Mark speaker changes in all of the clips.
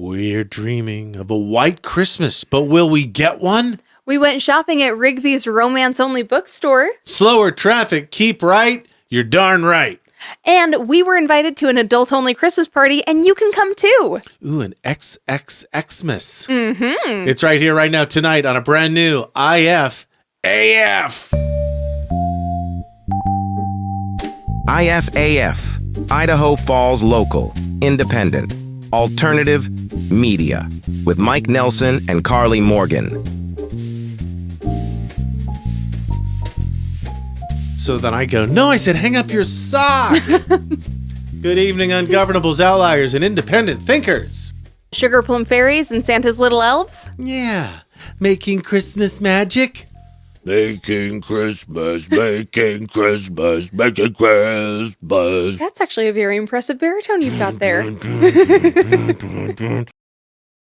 Speaker 1: We're dreaming of a white Christmas, but will we get one?
Speaker 2: We went shopping at Rigby's romance-only bookstore.
Speaker 1: Slower traffic, keep right. You're darn right.
Speaker 2: And we were invited to an adult-only Christmas party, and you can come too.
Speaker 1: Ooh, an XXXmas.
Speaker 2: Mm-hmm.
Speaker 1: It's right here, right now, tonight on a brand new IFAF.
Speaker 3: IFAF, Idaho Falls Local, Independent, Alternative Media, with Mike Nelson and Karley Morgan.
Speaker 1: So then I go, no, I said, hang up your sock. Good evening, ungovernables, outliers, and independent thinkers.
Speaker 2: Sugar plum fairies and Santa's little elves?
Speaker 1: Yeah, making Christmas magic. Making Christmas, making Christmas, making Christmas.
Speaker 2: That's actually a very impressive baritone you've got there.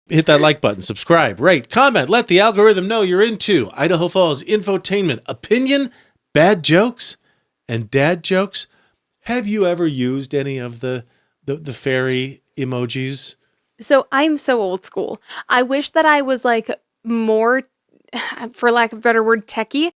Speaker 1: Hit that like button, subscribe, rate, comment, let the algorithm know you're into Idaho Falls infotainment, opinion, bad jokes, and dad jokes. Have you ever used any of the fairy emojis?
Speaker 2: So I'm so old school. I wish that I was like more, for lack of a better word, techie.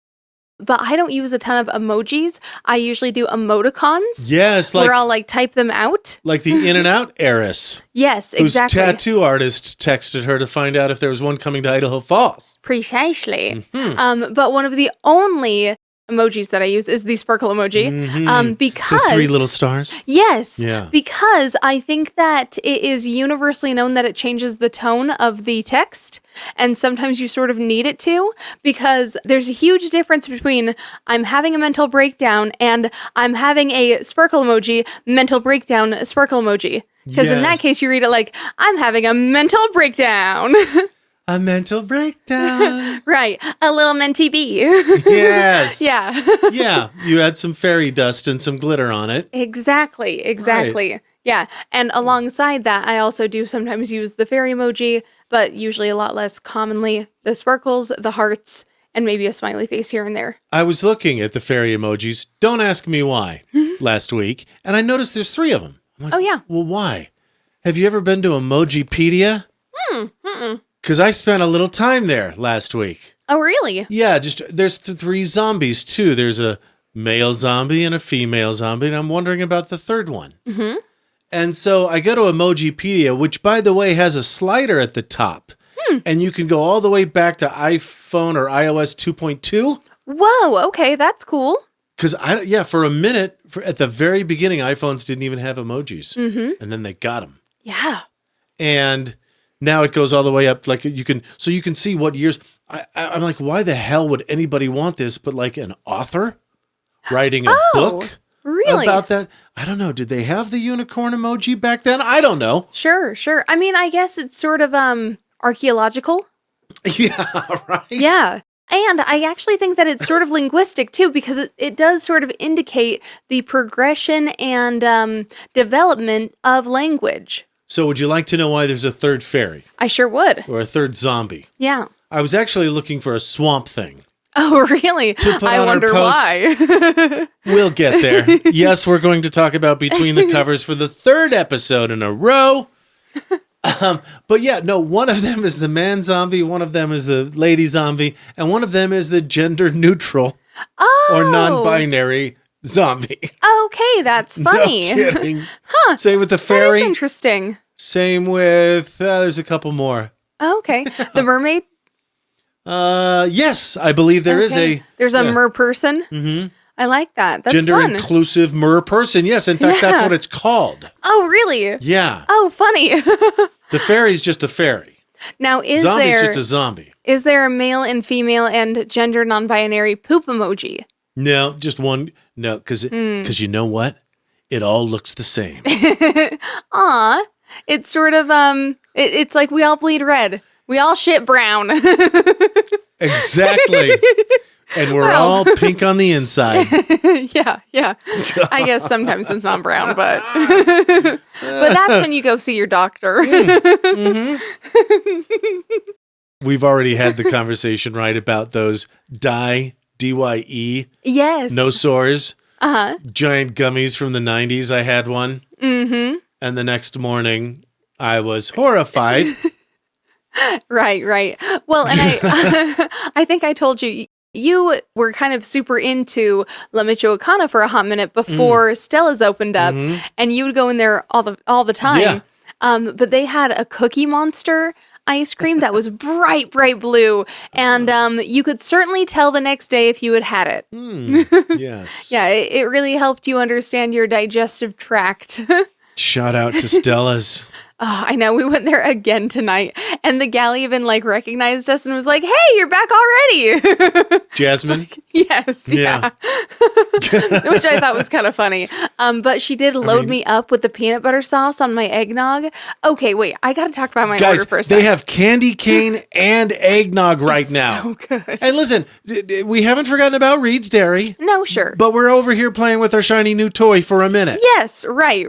Speaker 2: But I don't use a ton of emojis. I usually do emoticons.
Speaker 1: Yes, like
Speaker 2: where I'll like type them out.
Speaker 1: Like the In and Out heiress.
Speaker 2: Yes, exactly.
Speaker 1: Whose tattoo artist texted her to find out if there was one coming to Idaho Falls.
Speaker 2: Precisely. Mm-hmm. But one of the only emojis that I use is the sparkle emoji.
Speaker 1: Mm-hmm.
Speaker 2: Because
Speaker 1: the 3 little stars?
Speaker 2: Yes.
Speaker 1: Yeah.
Speaker 2: Because I think that it is universally known that it changes the tone of the text. And sometimes you sort of need it to, because there's a huge difference between I'm having a mental breakdown and I'm having a sparkle emoji, mental breakdown, sparkle emoji. Because in that case, you read it like, I'm having a mental breakdown.
Speaker 1: A mental breakdown.
Speaker 2: Right. A little mentee bee.
Speaker 1: Yes.
Speaker 2: Yeah.
Speaker 1: Yeah. You had some fairy dust and some glitter on it.
Speaker 2: Exactly. Right. Yeah. And alongside that, I also do sometimes use the fairy emoji, but usually a lot less commonly the sparkles, the hearts, and maybe a smiley face here and there.
Speaker 1: I was looking at the fairy emojis, don't ask me why, last week, and I noticed there's 3 of them. I'm like,
Speaker 2: oh, yeah.
Speaker 1: Well, why? Have you ever been to Emojipedia? Because I spent a little time there last week.
Speaker 2: Oh, really?
Speaker 1: Yeah, there's 3 zombies, too. There's a male zombie and a female zombie, and I'm wondering about the 3rd one. Mm-hmm. And so I go to Emojipedia, which, by the way, has a slider at the top. And you can go all the way back to iPhone or iOS 2.2.
Speaker 2: Whoa, okay, that's cool.
Speaker 1: Because, for a minute, at the very beginning, iPhones didn't even have emojis. Mm-hmm. And then they got them.
Speaker 2: Yeah.
Speaker 1: And now it goes all the way up. Like you can see what years. I'm like, why the hell would anybody want this? But like an author writing a book about that. I don't know. Did they have the unicorn emoji back then? I don't know.
Speaker 2: Sure. I mean, I guess it's sort of archaeological.
Speaker 1: Yeah, right.
Speaker 2: Yeah. And I actually think that it's sort of linguistic too, because it does sort of indicate the progression and development of language.
Speaker 1: So would you like to know why there's a 3rd fairy?
Speaker 2: I sure would.
Speaker 1: Or a 3rd zombie?
Speaker 2: Yeah.
Speaker 1: I was actually looking for a swamp thing.
Speaker 2: Oh, really? I wonder why.
Speaker 1: We'll get there. Yes, we're going to talk about Between the Covers for the 3rd episode in a row. But yeah, no, one of them is the man zombie, one of them is the lady zombie, and one of them is the gender neutral or non-binary zombie.
Speaker 2: Okay, that's funny.
Speaker 1: No kidding. Huh. Same with the fairy.
Speaker 2: That is interesting.
Speaker 1: Same with, there's a couple more.
Speaker 2: Oh, okay. The mermaid?
Speaker 1: Yes, I believe there's
Speaker 2: a mer person. Mm-hmm. I like that. That's
Speaker 1: gender
Speaker 2: fun.
Speaker 1: Inclusive mer person. Yes, in fact, that's what it's called.
Speaker 2: Oh, really?
Speaker 1: Yeah.
Speaker 2: Oh, funny.
Speaker 1: The fairy's just a fairy.
Speaker 2: Now,
Speaker 1: Zombie's just a zombie.
Speaker 2: Is there a male and female and gender non-binary poop emoji?
Speaker 1: No, just one. No, because you know what? It all looks the same.
Speaker 2: Aw. It's sort of, it's like we all bleed red. We all shit brown.
Speaker 1: Exactly. And we're all pink on the inside.
Speaker 2: Yeah. I guess sometimes it's not brown, but that's when you go see your doctor.
Speaker 1: Mm-hmm. We've already had the conversation, right, about those DYE.
Speaker 2: Yes.
Speaker 1: No sores. Giant gummies from the 90s. I had one. Mm-hmm. And the next morning, I was horrified.
Speaker 2: Right. Well, and I think I told you, you were kind of super into La Michoacana for a hot minute before Stella's opened up, and you would go in there all the time.
Speaker 1: Yeah.
Speaker 2: But they had a Cookie Monster ice cream that was bright blue, and you could certainly tell the next day if you had had it.
Speaker 1: Yes.
Speaker 2: Yeah, it really helped you understand your digestive tract.
Speaker 1: Shout out to Stella's.
Speaker 2: Oh, I know. We went there again tonight, and the gal even recognized us and was like, "Hey, you're back already."
Speaker 1: Jasmine?
Speaker 2: Yes, yeah. Which I thought was kind of funny. But she did load me up with the peanut butter sauce on my eggnog. Okay, wait. I got to talk about my order for a second.
Speaker 1: They have candy cane and eggnog right now.
Speaker 2: So good.
Speaker 1: And listen, we haven't forgotten about Reed's Dairy.
Speaker 2: No, sure.
Speaker 1: But we're over here playing with our shiny new toy for a minute.
Speaker 2: Yes, right.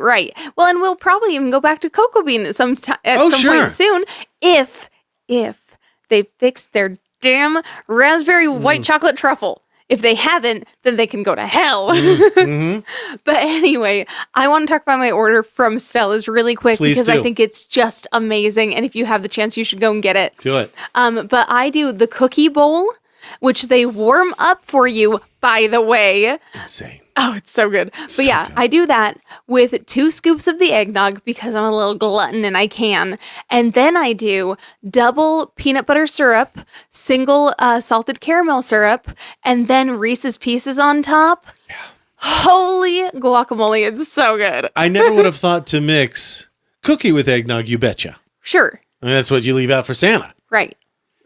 Speaker 2: Well, and we'll probably even go back to Cocoa Bean at some point soon if they fix their damn raspberry white chocolate truffle. If they haven't, then they can go to hell. But anyway, I want to talk about my order from Stella's really quick because I think it's just amazing. And if you have the chance, you should go and get it.
Speaker 1: Do it.
Speaker 2: But I do the cookie bowl, which they warm up for you, by the way.
Speaker 1: Insane.
Speaker 2: Oh, it's so good. But yeah, I do that with 2 scoops of the eggnog because I'm a little glutton and I can. And then I do double peanut butter syrup, single salted caramel syrup, and then Reese's Pieces on top. Yeah. Holy guacamole, it's so good.
Speaker 1: I never would have thought to mix cookie with eggnog, you betcha.
Speaker 2: Sure.
Speaker 1: I mean, that's what you leave out for Santa.
Speaker 2: Right.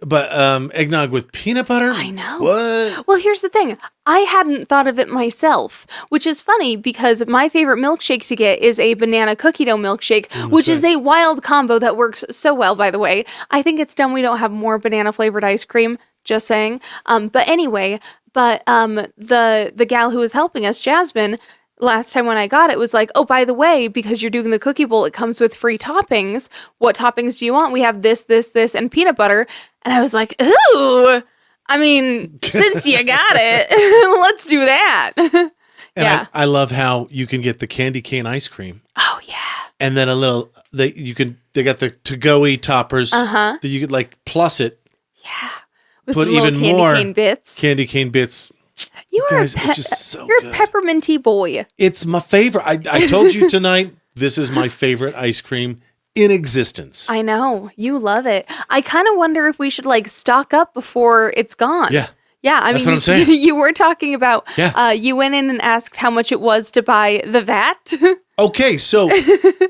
Speaker 1: But eggnog with peanut butter?
Speaker 2: I know.
Speaker 1: What?
Speaker 2: Well, here's the thing. I hadn't thought of it myself, which is funny because my favorite milkshake to get is a banana cookie dough milkshake, which is a wild combo that works so well, by the way. I think it's dumb we don't have more banana flavored ice cream, just saying. But anyway, the gal who was helping us, Jasmine, last time when I got it was like, oh, by the way, because you're doing the cookie bowl, it comes with free toppings. What toppings do you want? We have this, and peanut butter. And I was like, ooh, I mean, since you got it, let's do that.
Speaker 1: And I love how you can get the candy cane ice cream.
Speaker 2: Oh, yeah.
Speaker 1: And then they got the to-go-y toppers that you could plus it.
Speaker 2: Yeah. With
Speaker 1: put
Speaker 2: some
Speaker 1: even
Speaker 2: little
Speaker 1: more
Speaker 2: candy cane bits.
Speaker 1: Candy cane bits.
Speaker 2: You are
Speaker 1: guys, it's just so
Speaker 2: you're
Speaker 1: good.
Speaker 2: a pepperminty boy.
Speaker 1: It's my favorite. I told you tonight, this is my favorite ice cream in existence.
Speaker 2: I know. You love it. I kind of wonder if we should stock up before it's gone.
Speaker 1: Yeah.
Speaker 2: Yeah, I
Speaker 1: That's
Speaker 2: mean,
Speaker 1: what I'm saying.
Speaker 2: You were talking about,
Speaker 1: Yeah.
Speaker 2: You went in and asked how much it was to buy the vat.
Speaker 1: Okay, so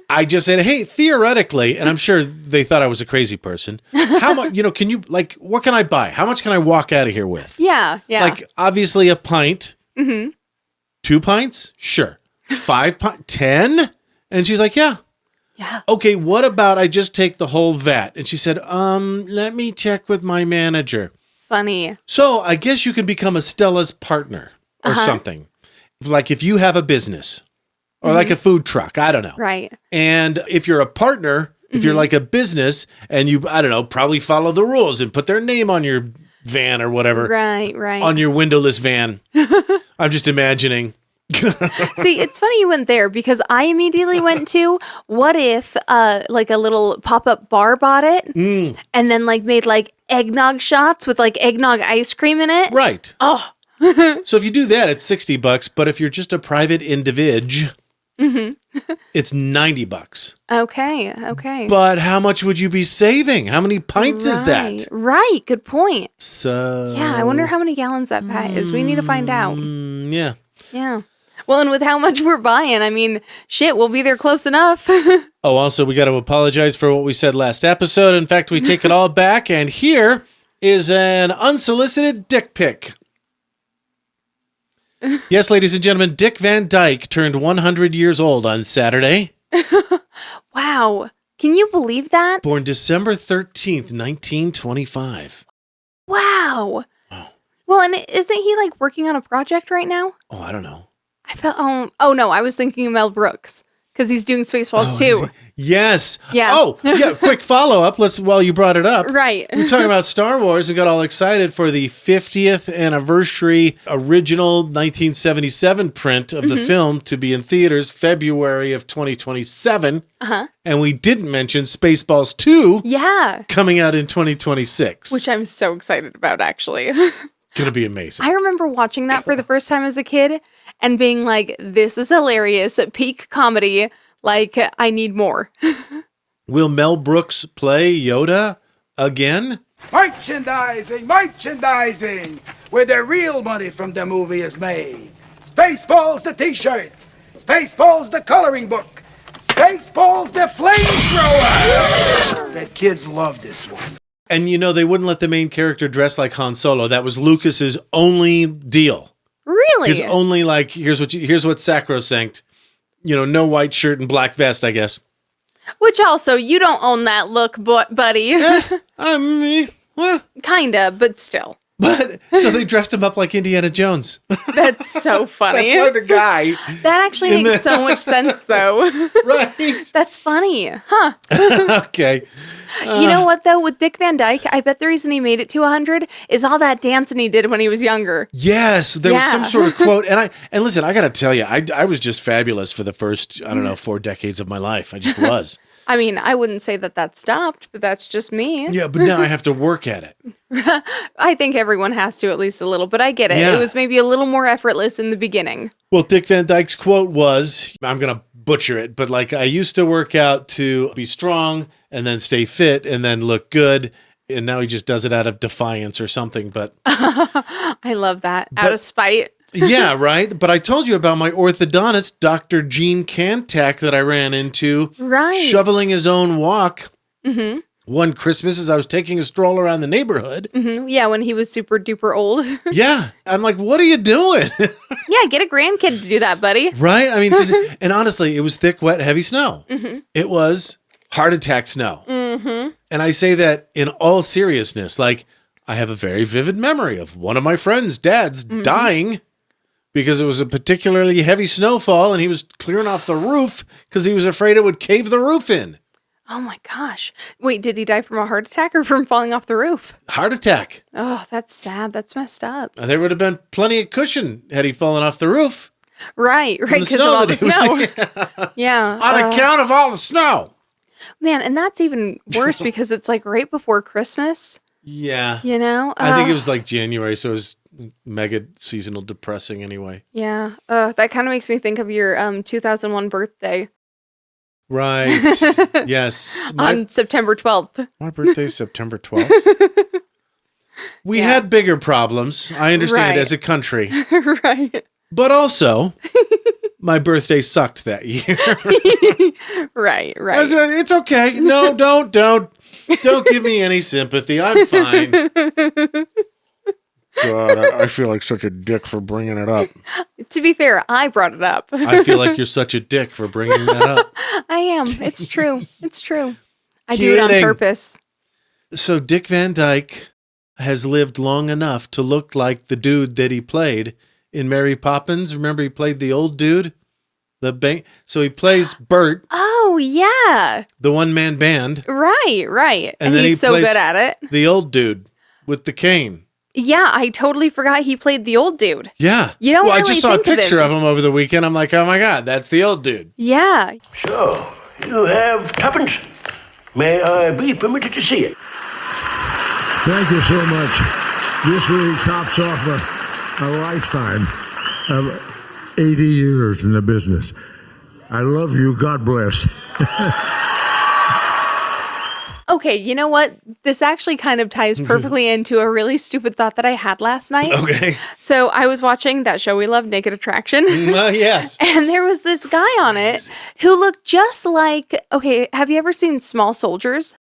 Speaker 1: I just said, hey, theoretically, and I'm sure they thought I was a crazy person. How much, can you, what can I buy? How much can I walk out of here with?
Speaker 2: Yeah.
Speaker 1: Obviously a pint. 2 pints? Sure. 5 pints? 10? And she's like, yeah.
Speaker 2: Yeah.
Speaker 1: Okay, what about I just take the whole vat? And she said, let me check with my manager.
Speaker 2: Funny.
Speaker 1: So I guess you can become a Stella's partner or something. Like if you have a business or like a food truck, I don't know.
Speaker 2: Right.
Speaker 1: And if you're a partner, if you're like a business and you, I don't know, probably follow the rules and put their name on your van or whatever.
Speaker 2: Right.
Speaker 1: On your windowless van. I'm just imagining.
Speaker 2: See, it's funny you went there because I immediately went to what if a little pop-up bar bought it and then made eggnog shots with eggnog ice cream in it.
Speaker 1: Right.
Speaker 2: Oh.
Speaker 1: So if you do that, it's $60, but if you're just a private individual, it's $90.
Speaker 2: Okay.
Speaker 1: But how much would you be saving? How many pints is that?
Speaker 2: Right. Good point.
Speaker 1: So
Speaker 2: yeah, I wonder how many gallons that pat is. We need to find out.
Speaker 1: Yeah.
Speaker 2: Yeah. Well, and with how much we're buying, I mean, shit, we'll be there close enough.
Speaker 1: Oh, also, we got to apologize for what we said last episode. In fact, we take it all back, and here is an unsolicited dick pic. Yes, ladies and gentlemen, Dick Van Dyke turned 100 years old on Saturday.
Speaker 2: Wow. Can you believe that?
Speaker 1: Born December 13th, 1925.
Speaker 2: Wow. Well, and isn't he working on a project right now?
Speaker 1: Oh, I don't know.
Speaker 2: I felt, oh no, I was thinking of Mel Brooks. because he's doing Spaceballs
Speaker 1: is
Speaker 2: too.
Speaker 1: Yes.
Speaker 2: Yeah.
Speaker 1: Oh, yeah. Quick follow-up. While you brought it up.
Speaker 2: Right.
Speaker 1: We're talking about Star Wars and got all excited for the 50th anniversary original 1977 print of the film to be in theaters February of 2027. Uh-huh. And we didn't mention Spaceballs 2
Speaker 2: Yeah.
Speaker 1: coming out in 2026.
Speaker 2: Which I'm so excited about, actually.
Speaker 1: Gonna be amazing.
Speaker 2: I remember watching that for the first time as a kid and being like, this is hilarious, peak comedy. Like, I need more.
Speaker 1: Will Mel Brooks play Yoda again?
Speaker 4: Merchandising, merchandising, where the real money from the movie is made. Spaceballs the t-shirt, Spaceballs the coloring book, Spaceballs the flamethrower. The kids love this one.
Speaker 1: And they wouldn't let the main character dress like Han Solo. That was Lucas's only deal.
Speaker 2: Really?
Speaker 1: His only here's what's sacrosanct. No white shirt and black vest, I guess.
Speaker 2: Which also, you don't own that look, buddy. Kinda, but still.
Speaker 1: But so they dressed him up like Indiana Jones.
Speaker 2: That's so funny.
Speaker 1: That's why the guy.
Speaker 2: That actually makes so much sense, though.
Speaker 1: Right.
Speaker 2: That's funny. Huh.
Speaker 1: Okay.
Speaker 2: You know what, though? With Dick Van Dyke, I bet the reason he made it to 100 is all that dancing he did when he was younger.
Speaker 1: Yes, there was some sort of quote. And listen, I got to tell you, I was just fabulous for the first, 4 decades of my life. I just was.
Speaker 2: I mean, I wouldn't say that stopped, but that's just me.
Speaker 1: Yeah, but now I have to work at it.
Speaker 2: I think everyone has to at least a little, but I get it.
Speaker 1: Yeah.
Speaker 2: It was maybe a little more effortless in the beginning.
Speaker 1: Well, Dick Van Dyke's quote was, I'm going to butcher it, but I used to work out to be strong and then stay fit and then look good. And now he just does it out of defiance or something. But
Speaker 2: I love that. Out of spite.
Speaker 1: Yeah, right. But I told you about my orthodontist, Dr. Gene Cantak, that I ran into.
Speaker 2: Right.
Speaker 1: Shoveling his own walk. Mm-hmm. One Christmas as I was taking a stroll around the neighborhood.
Speaker 2: Mm-hmm. Yeah, when he was super duper old.
Speaker 1: Yeah. I'm like, what are you doing?
Speaker 2: Yeah, get a grandkid to do that, buddy.
Speaker 1: Right? I mean, and honestly, it was thick, wet, heavy snow. Mm-hmm. It was heart attack snow. Mm-hmm. And I say that in all seriousness. I have a very vivid memory of one of my friends' dads dying because it was a particularly heavy snowfall and he was clearing off the roof because he was afraid it would cave the roof in.
Speaker 2: Oh my gosh. Wait, did he die from a heart attack or from falling off the roof?
Speaker 1: Heart attack.
Speaker 2: Oh, that's sad. That's messed up.
Speaker 1: There would have been plenty of cushion had he fallen off the roof.
Speaker 2: Right, because of all the snow. Yeah.
Speaker 1: On account of all the snow.
Speaker 2: Man, and that's even worse because it's right before Christmas.
Speaker 1: Yeah.
Speaker 2: I
Speaker 1: think it was January, so it was mega seasonal depressing anyway.
Speaker 2: Yeah. That kind of makes me think of your 2001 birthday.
Speaker 1: Right. Yes.
Speaker 2: On September 12th.
Speaker 1: My birthday's September 12th. We had bigger problems. I understand as a country.
Speaker 2: Right.
Speaker 1: But also, my birthday sucked that year.
Speaker 2: Right.
Speaker 1: It's okay. No, don't give me any sympathy. I'm fine. God, I feel like such a dick for bringing it up.
Speaker 2: To be fair, I brought it up.
Speaker 1: I feel like you're such a dick for bringing that up.
Speaker 2: I am. It's true. It's true. I do it on purpose.
Speaker 1: So Dick Van Dyke has lived long enough to look like the dude that he played in Mary Poppins. Remember, he played the old dude? So he plays Bert.
Speaker 2: Oh, yeah.
Speaker 1: The one-man band.
Speaker 2: Right. And
Speaker 1: then
Speaker 2: he's so good at it.
Speaker 1: The old dude with the cane.
Speaker 2: Yeah, I totally forgot he played the old dude.
Speaker 1: Yeah.
Speaker 2: You don't really
Speaker 1: I just saw a
Speaker 2: think of
Speaker 1: picture of him over the weekend. I'm like, oh my God, that's the old dude.
Speaker 2: Yeah.
Speaker 5: So, you have tuppence. May I be permitted to see it?
Speaker 6: Thank you so much. This really tops off a lifetime of 80 years in the business. I love you. God bless.
Speaker 2: Okay, you know what? This actually kind of ties perfectly into a really stupid thought that I had last night.
Speaker 1: Okay.
Speaker 2: So I was watching that show we love, Naked Attraction.
Speaker 1: Yes.
Speaker 2: And there was this guy on it who looked just like, okay, have you ever seen Small Soldiers?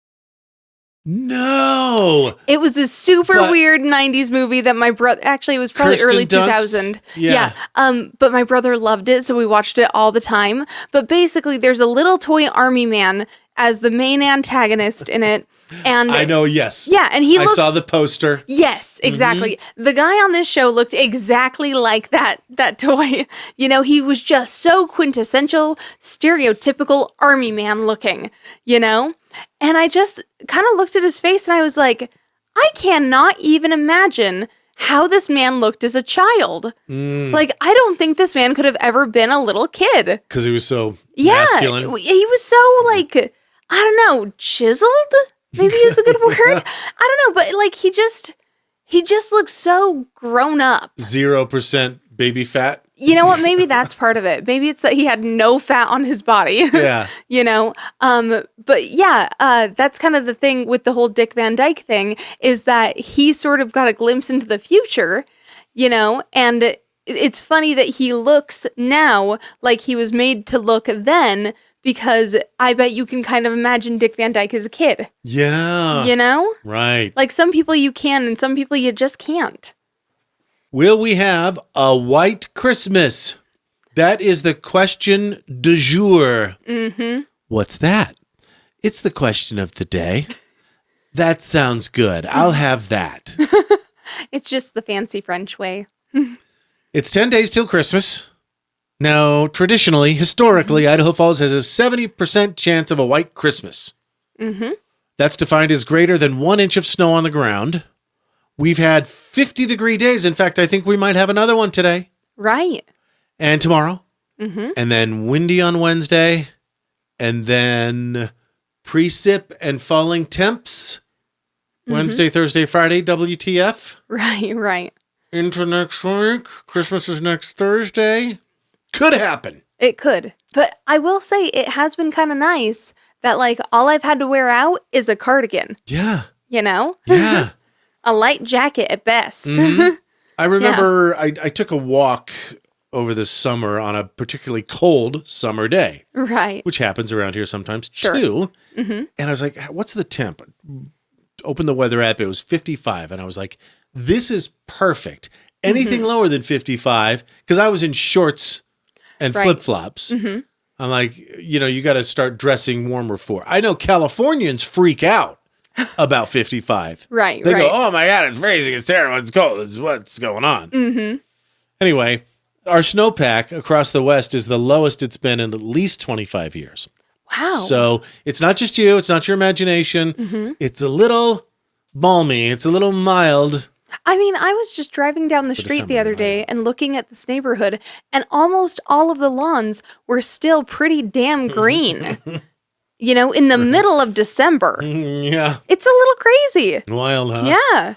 Speaker 1: No.
Speaker 2: It was this super
Speaker 1: But-
Speaker 2: weird 90s movie that my brother, actually, it was probably
Speaker 1: Kirsten
Speaker 2: early
Speaker 1: Dunst?
Speaker 2: 2000.
Speaker 1: Yeah.
Speaker 2: But my brother loved it, so we watched it all the time. But basically, there's a little toy army man as the main antagonist in it. And
Speaker 1: I know, yes.
Speaker 2: Yeah, and he looks...
Speaker 1: I saw the poster.
Speaker 2: Yes, exactly. The guy on this show looked exactly like that toy. You know, he was just so quintessential, stereotypical army man looking, you know? And I just kind of looked at his face and I was like, I cannot even imagine how this man looked as a child. Like, I don't think this man could have ever been a little kid.
Speaker 1: Because he was so masculine.
Speaker 2: He was so, like, I don't know, chiseled? Maybe is a good word. I don't know, but like he just looks so grown up.
Speaker 1: 0% baby fat.
Speaker 2: You know what? Maybe that's part of it. Maybe it's that he had no fat on his body.
Speaker 1: Yeah.
Speaker 2: You know? But yeah, that's kind of the thing with the whole Dick Van Dyke thing is that he sort of got a glimpse into the future, you know, and it's funny that he looks now like he was made to look then. Because I bet you can kind of imagine Dick Van Dyke as a kid.
Speaker 1: Yeah.
Speaker 2: You know?
Speaker 1: Right.
Speaker 2: Like some people you can and some people you just can't.
Speaker 1: Will we have a white Christmas? That is the question du jour. Mm-hmm. What's that? It's the question of the day. That sounds good. I'll have that.
Speaker 2: It's just the fancy French way.
Speaker 1: It's 10 days till Christmas. Now, traditionally, historically, Idaho Falls has a 70% chance of a white Christmas. Mm-hmm. That's defined as greater than 1 inch of snow on the ground. We've had 50-degree days. In fact, I think we might have another one today.
Speaker 2: Right.
Speaker 1: And tomorrow. Mm-hmm. And then windy on Wednesday. And then precip and falling temps. Wednesday, Thursday, Friday, WTF.
Speaker 2: Right.
Speaker 1: Into next week. Christmas is next Thursday. Could happen.
Speaker 2: It could. But I will say it has been kind of nice that like all I've had to wear out is a cardigan.
Speaker 1: Yeah.
Speaker 2: You know?
Speaker 1: Yeah.
Speaker 2: A light jacket at best.
Speaker 1: Mm-hmm. I remember I took a walk over the summer on a particularly cold summer day.
Speaker 2: Right.
Speaker 1: Which happens around here sometimes
Speaker 2: Sure.
Speaker 1: too.
Speaker 2: Mm-hmm.
Speaker 1: And I was like, what's the temp? Open the weather app. It was 55. And I was like, this is perfect. Anything lower than 55, because I was in shorts and
Speaker 2: Right.
Speaker 1: flip-flops. Mm-hmm. I'm like, you got to start dressing warmer for. I know Californians freak out about 55.
Speaker 2: Right.
Speaker 1: They go, oh my God, it's freezing, it's terrible, it's cold, it's what's going on. Mm-hmm. Anyway, our snowpack across the West is the lowest it's been in at least 25 years.
Speaker 2: Wow.
Speaker 1: So it's not just you, it's not your imagination. Mm-hmm. It's a little balmy, it's a little mild.
Speaker 2: I mean, I was just driving down the street the other day and looking at this neighborhood, and almost all of the lawns were still pretty damn green. In the middle of December.
Speaker 1: Yeah.
Speaker 2: It's a little crazy.
Speaker 1: Wild, huh?
Speaker 2: Yeah.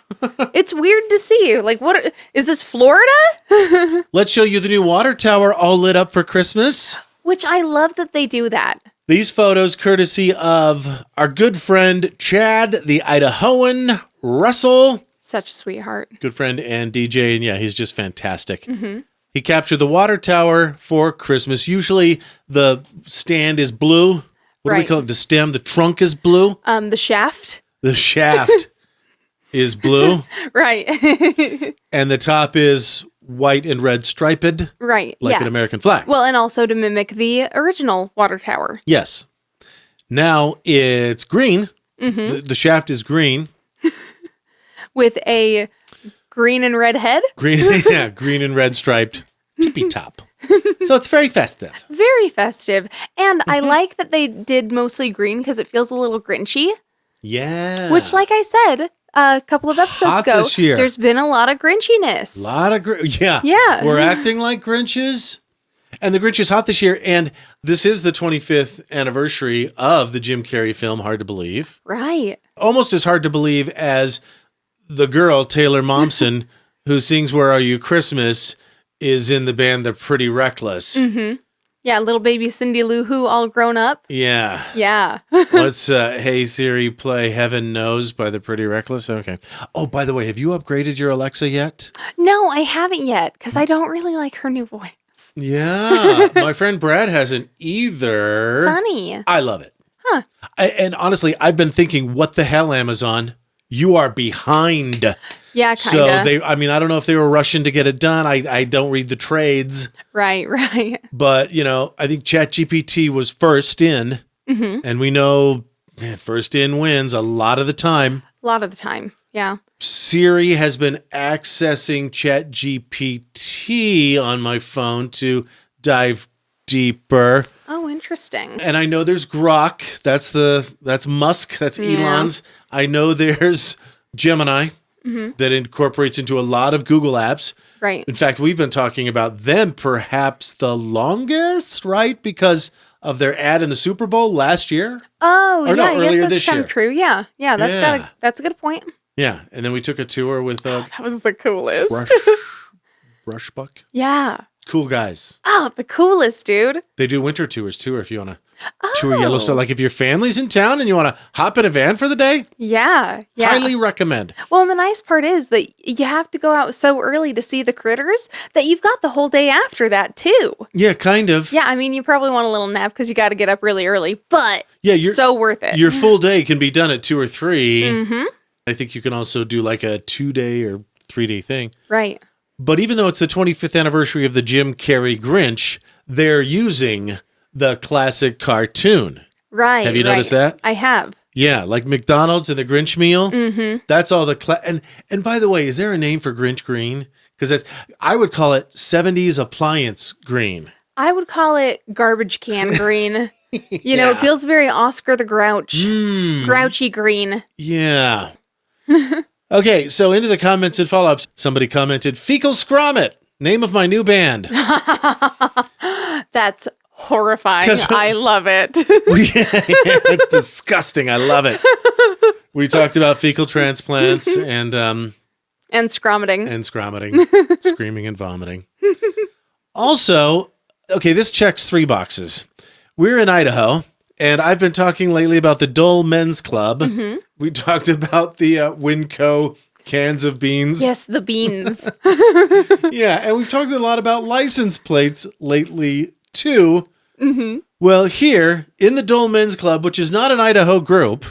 Speaker 2: It's weird to see. Like, what is this, Florida?
Speaker 1: Let's show you the new water tower all lit up for Christmas.
Speaker 2: Which I love that they do that.
Speaker 1: These photos courtesy of our good friend Chad, the Idahoan, Russell.
Speaker 2: Such a sweetheart.
Speaker 1: Good friend and DJ, and yeah, he's just fantastic. Mm-hmm. He captured the water tower for Christmas. Usually the stand is blue. What do we call it? The stem, the trunk is blue.
Speaker 2: The shaft.
Speaker 1: The shaft is blue.
Speaker 2: Right.
Speaker 1: And the top is white and red striped.
Speaker 2: Right.
Speaker 1: Like an American flag.
Speaker 2: Well, and also to mimic the original water tower.
Speaker 1: Yes. Now it's green. Mm-hmm. The shaft is green.
Speaker 2: With a green and red head?
Speaker 1: Green and red striped tippy top. So it's very festive.
Speaker 2: Very festive. And I like that they did mostly green because it feels a little Grinchy.
Speaker 1: Yeah.
Speaker 2: Which, like I said a couple of episodes ago,
Speaker 1: this year.
Speaker 2: There's been a lot of Grinchiness.
Speaker 1: Yeah. We're acting like Grinches. And the Grinch is hot this year. And this is the 25th anniversary of the Jim Carrey film, Hard to Believe.
Speaker 2: Right.
Speaker 1: Almost as hard to believe as the girl, Taylor Momsen, who sings Where Are You Christmas, is in the band The Pretty Reckless.
Speaker 2: Mm-hmm. Yeah, little baby Cindy Lou Who all grown up.
Speaker 1: Yeah.
Speaker 2: Yeah.
Speaker 1: Let's, Hey Siri, play Heaven Knows by The Pretty Reckless. Okay. Oh, by the way, have you upgraded your Alexa yet?
Speaker 2: No, I haven't yet, because I don't really like her new voice.
Speaker 1: Yeah. My friend Brad hasn't either.
Speaker 2: Funny.
Speaker 1: I love it. And honestly, I've been thinking, what the hell, Amazon? You are behind.
Speaker 2: Yeah,
Speaker 1: So
Speaker 2: kind of.
Speaker 1: I don't know if they were rushing to get it done. I don't read the trades.
Speaker 2: Right.
Speaker 1: But, I think ChatGPT was first in. Mm-hmm. And we know, man, first in wins a lot of the time.
Speaker 2: A lot of the time. Yeah.
Speaker 1: Siri has been accessing ChatGPT on my phone to dive deeper.
Speaker 2: Oh, interesting.
Speaker 1: And I know there's Grok. That's Musk. That's Elon's. I know there's Gemini that incorporates into a lot of Google apps.
Speaker 2: Right.
Speaker 1: In fact, we've been talking about them perhaps the longest, right? Because of their ad in the Super Bowl last year.
Speaker 2: Oh,
Speaker 1: or
Speaker 2: yeah. I
Speaker 1: earlier
Speaker 2: guess
Speaker 1: this
Speaker 2: that's kind
Speaker 1: year.
Speaker 2: of true. Yeah. Yeah. That's a good point.
Speaker 1: Yeah. And then we took a tour with
Speaker 2: That was the coolest.
Speaker 1: Brushbuck.
Speaker 2: Yeah.
Speaker 1: Cool guys.
Speaker 2: Oh, the coolest, dude.
Speaker 1: They do winter tours too if you want to tour Yellowstone. Like if your family's in town and you want to hop in a van for the day,
Speaker 2: Yeah.
Speaker 1: highly recommend.
Speaker 2: Well, and the nice part is that you have to go out so early to see the critters that you've got the whole day after that too.
Speaker 1: Yeah, kind of.
Speaker 2: Yeah, I mean, you probably want a little nap because you got to get up really early, but so worth it.
Speaker 1: Your full day can be done at 2 or 3. Mm-hmm. I think you can also do like a 2-day or 3-day thing.
Speaker 2: Right.
Speaker 1: But even though it's the 25th anniversary of the Jim Carrey Grinch, they're using the classic cartoon.
Speaker 2: Right.
Speaker 1: Have you noticed that?
Speaker 2: I have.
Speaker 1: Yeah, like McDonald's and the Grinch meal. Mm-hmm. That's all the and by the way, is there a name for Grinch green? Because I would call it 70s appliance green.
Speaker 2: I would call it garbage can green. You know, it feels very Oscar the Grouch. Grouchy green.
Speaker 1: Yeah. Okay, so into the comments and follow-ups. Somebody commented, Fecal Scrommet, name of my new band.
Speaker 2: That's horrifying. I love it.
Speaker 1: It's disgusting. I love it. We talked about fecal transplants and
Speaker 2: scrommeting.
Speaker 1: And scrommeting, screaming and vomiting. Also, okay, this checks 3 boxes. We're in Idaho, and I've been talking lately about the Dole Men's Club. Mm-hmm. We talked about the Winco cans of beans.
Speaker 2: Yes, the beans.
Speaker 1: Yeah, and we've talked a lot about license plates lately, too. Mm-hmm. Well, here, in the Dole Men's Club, which is not an Idaho group,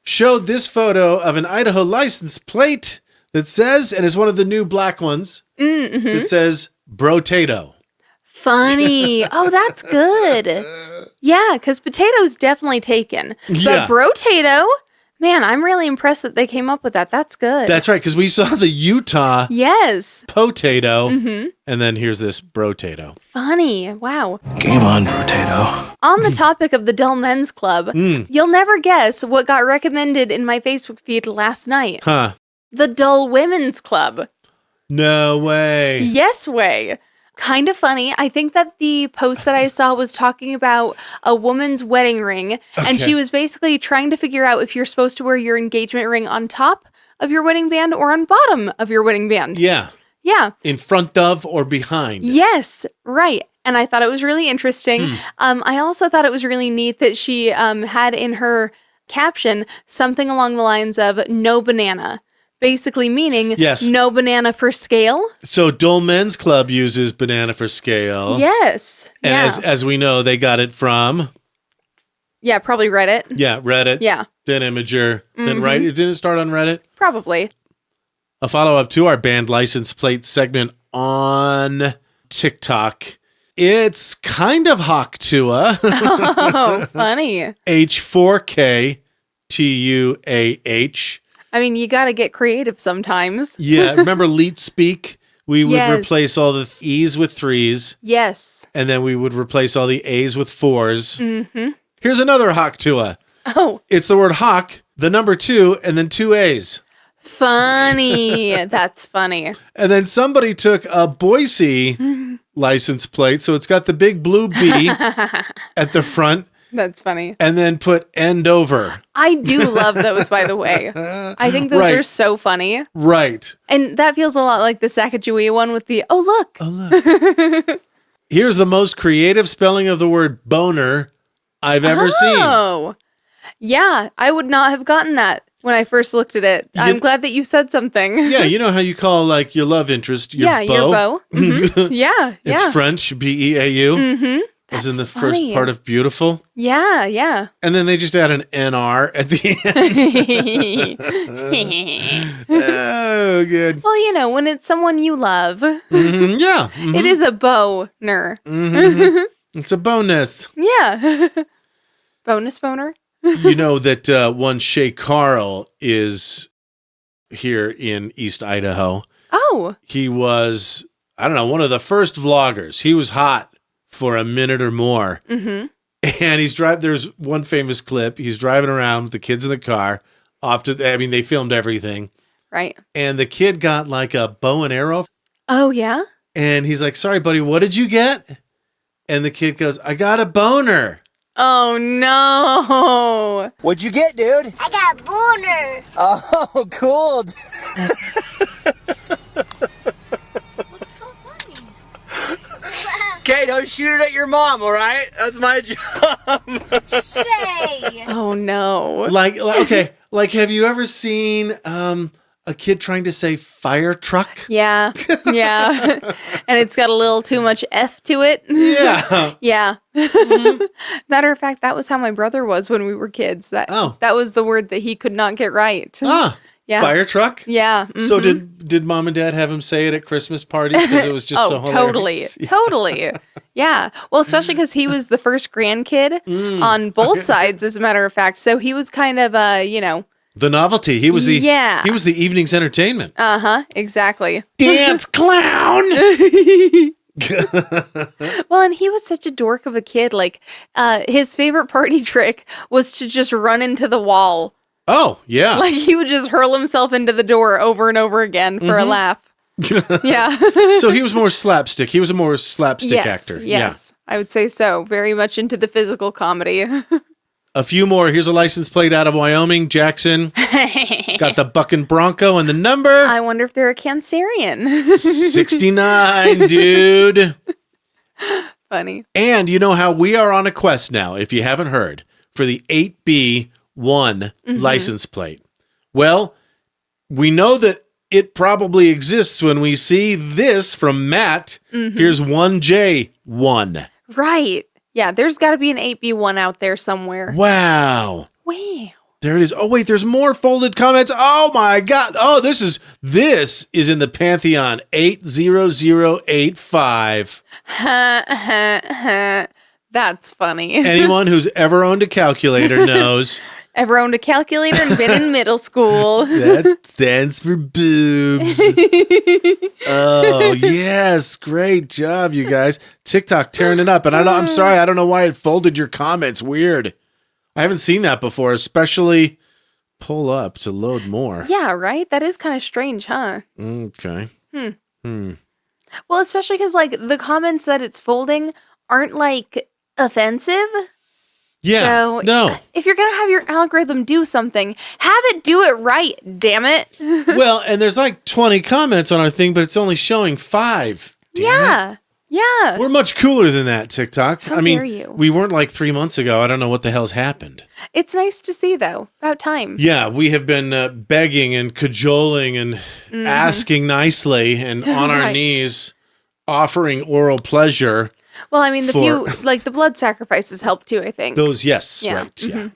Speaker 1: showed this photo of an Idaho license plate that says, and is one of the new black ones, that says, Brotato.
Speaker 2: Funny. Oh, that's good. Yeah, because potato's definitely taken.
Speaker 1: Yeah.
Speaker 2: But Brotato, man, I'm really impressed that they came up with that. That's good.
Speaker 1: That's right, because we saw the Utah
Speaker 2: yes.
Speaker 1: potato, and then here's this Brotato.
Speaker 2: Funny. Wow.
Speaker 4: Game on, Brotato.
Speaker 2: On the topic of the Dell Men's Club, you'll never guess what got recommended in my Facebook feed last night.
Speaker 1: Huh.
Speaker 2: The Dull Women's Club.
Speaker 1: No way.
Speaker 2: Yes way. Kind of funny. I think that the post that I saw was talking about a woman's wedding ring, and she was basically trying to figure out if you're supposed to wear your engagement ring on top of your wedding band or on bottom of your wedding band.
Speaker 1: Yeah.
Speaker 2: Yeah.
Speaker 1: In front of or behind.
Speaker 2: Yes, right. And I thought it was really interesting. I also thought it was really neat that she had in her caption something along the lines of no banana. Basically meaning no banana for scale.
Speaker 1: So Dole Men's Club uses banana for scale.
Speaker 2: Yes.
Speaker 1: And as we know, they got it from...
Speaker 2: Yeah, probably Reddit.
Speaker 1: Yeah, Reddit.
Speaker 2: Yeah.
Speaker 1: Then Imager. Then right? It didn't start on Reddit?
Speaker 2: Probably.
Speaker 1: A follow-up to our band license plate segment on TikTok. It's kind of Hawktua.
Speaker 2: Oh, funny.
Speaker 1: H4KTUAH.
Speaker 2: I mean, you got to get creative sometimes.
Speaker 1: Yeah, remember Leet Speak? We would replace all the E's with 3s.
Speaker 2: Yes.
Speaker 1: And then we would replace all the A's with 4s. Mm-hmm. Here's another Hawktua.
Speaker 2: Oh.
Speaker 1: It's the word hawk, the number 2, and then 2 A's.
Speaker 2: Funny. That's funny.
Speaker 1: And then somebody took a Boise license plate, so it's got the big blue B at the front.
Speaker 2: That's funny.
Speaker 1: And then put end over.
Speaker 2: I do love those, by the way. I think those are so funny.
Speaker 1: Right.
Speaker 2: And that feels a lot like the Sacagawea one with the, oh, look.
Speaker 1: Here's the most creative spelling of the word boner I've ever seen.
Speaker 2: Oh, yeah. I would not have gotten that when I first looked at it. I'm glad that you said something.
Speaker 1: Yeah, you know how you call like your love interest your beau?
Speaker 2: Your beau. Mm-hmm. Yeah.
Speaker 1: It's French, B-E-A-U.
Speaker 2: Mm-hmm.
Speaker 1: as in the
Speaker 2: funny.
Speaker 1: first part of beautiful.
Speaker 2: Yeah, yeah.
Speaker 1: And then they just add an NR at the end. Oh, good.
Speaker 2: Well, when it's someone you love,
Speaker 1: Mhm, yeah. Mhm.
Speaker 2: it is a boner.
Speaker 1: It's a bonus.
Speaker 2: Yeah. Bonus boner?
Speaker 1: You know that one Shay Carl is here in East Idaho.
Speaker 2: Oh.
Speaker 1: He was, I don't know, one of the first vloggers. He was hot for a minute or more. Mm-hmm. And there's one famous clip. He's driving around with the kids in the car. They filmed everything.
Speaker 2: Right.
Speaker 1: And the kid got like a bow and arrow.
Speaker 2: Oh, yeah?
Speaker 1: And he's like, sorry, buddy, what did you get? And the kid goes, I got a boner.
Speaker 2: Oh, no.
Speaker 7: What'd you get, dude?
Speaker 8: I got a boner.
Speaker 7: Oh, cool.
Speaker 8: What's so funny?
Speaker 7: Okay, don't shoot it at your mom, all right? That's my job.
Speaker 8: Say.
Speaker 2: Oh, no.
Speaker 1: Like, have you ever seen a kid trying to say fire truck?
Speaker 2: Yeah. Yeah. And it's got a little too much F to it.
Speaker 1: Yeah.
Speaker 2: Yeah. Matter of fact, that was how my brother was when we were kids. That was the word that he could not get right. Yeah.
Speaker 1: Fire truck?
Speaker 2: Yeah.
Speaker 1: So did mom and dad have him say it at Christmas parties because it was just so hilarious?
Speaker 2: Totally. Yeah. Well, especially because he was the first grandkid on both sides, as a matter of fact. So he was kind of,
Speaker 1: the novelty. He was the evening's entertainment.
Speaker 2: Uh-huh. Exactly.
Speaker 1: Dance clown.
Speaker 2: Well, and he was such a dork of a kid. Like, his favorite party trick was to just run into the wall.
Speaker 1: Oh, yeah.
Speaker 2: Like, he would just hurl himself into the door over and over again for a laugh. Yeah.
Speaker 1: So he was more slapstick. He was a more slapstick actor.
Speaker 2: Yes. I would say so. Very much into the physical comedy.
Speaker 1: A few more. Here's a license plate out of Wyoming. Jackson. Got the bucking Bronco and the number.
Speaker 2: I wonder if they're a Cancerian.
Speaker 1: 69, dude.
Speaker 2: Funny.
Speaker 1: And you know how we are on a quest now, if you haven't heard, for the 8B1 license plate. Well, we know that it probably exists when we see this from Matt. Here's 1J1.
Speaker 2: Right. Yeah, there's got to be an 8B1 out there somewhere.
Speaker 1: Wow. There it is. Oh, wait, there's more folded comments. Oh, my God. Oh, this is in the Pantheon. 80085.
Speaker 2: That's funny.
Speaker 1: Anyone who's ever owned a calculator knows.
Speaker 2: Ever owned a calculator and been in middle school.
Speaker 1: That stands for boobs. Oh, yes. Great job, you guys. TikTok tearing it up. And I'm sorry, I don't know why it folded your comments. Weird. I haven't seen that before, especially pull up to load more.
Speaker 2: Yeah, right? That is kind of strange, huh?
Speaker 1: Okay.
Speaker 2: Well, especially because, like, the comments that it's folding aren't, like, offensive.
Speaker 1: Yeah,
Speaker 2: so,
Speaker 1: no.
Speaker 2: If you're going to have your algorithm do something, have it do it right, damn it.
Speaker 1: Well, and there's like 20 comments on our thing, but it's only showing 5. Damn it.
Speaker 2: Yeah.
Speaker 1: We're much cooler than that, TikTok.
Speaker 2: How dare you.
Speaker 1: We weren't like 3 months ago. I don't know what the hell's happened.
Speaker 2: It's nice to see, though. About time.
Speaker 1: Yeah, we have been begging and cajoling and asking nicely and on our knees, offering oral pleasure.
Speaker 2: Well, I mean, the blood sacrifices help too, I think.
Speaker 1: Those, yes, right. Yeah.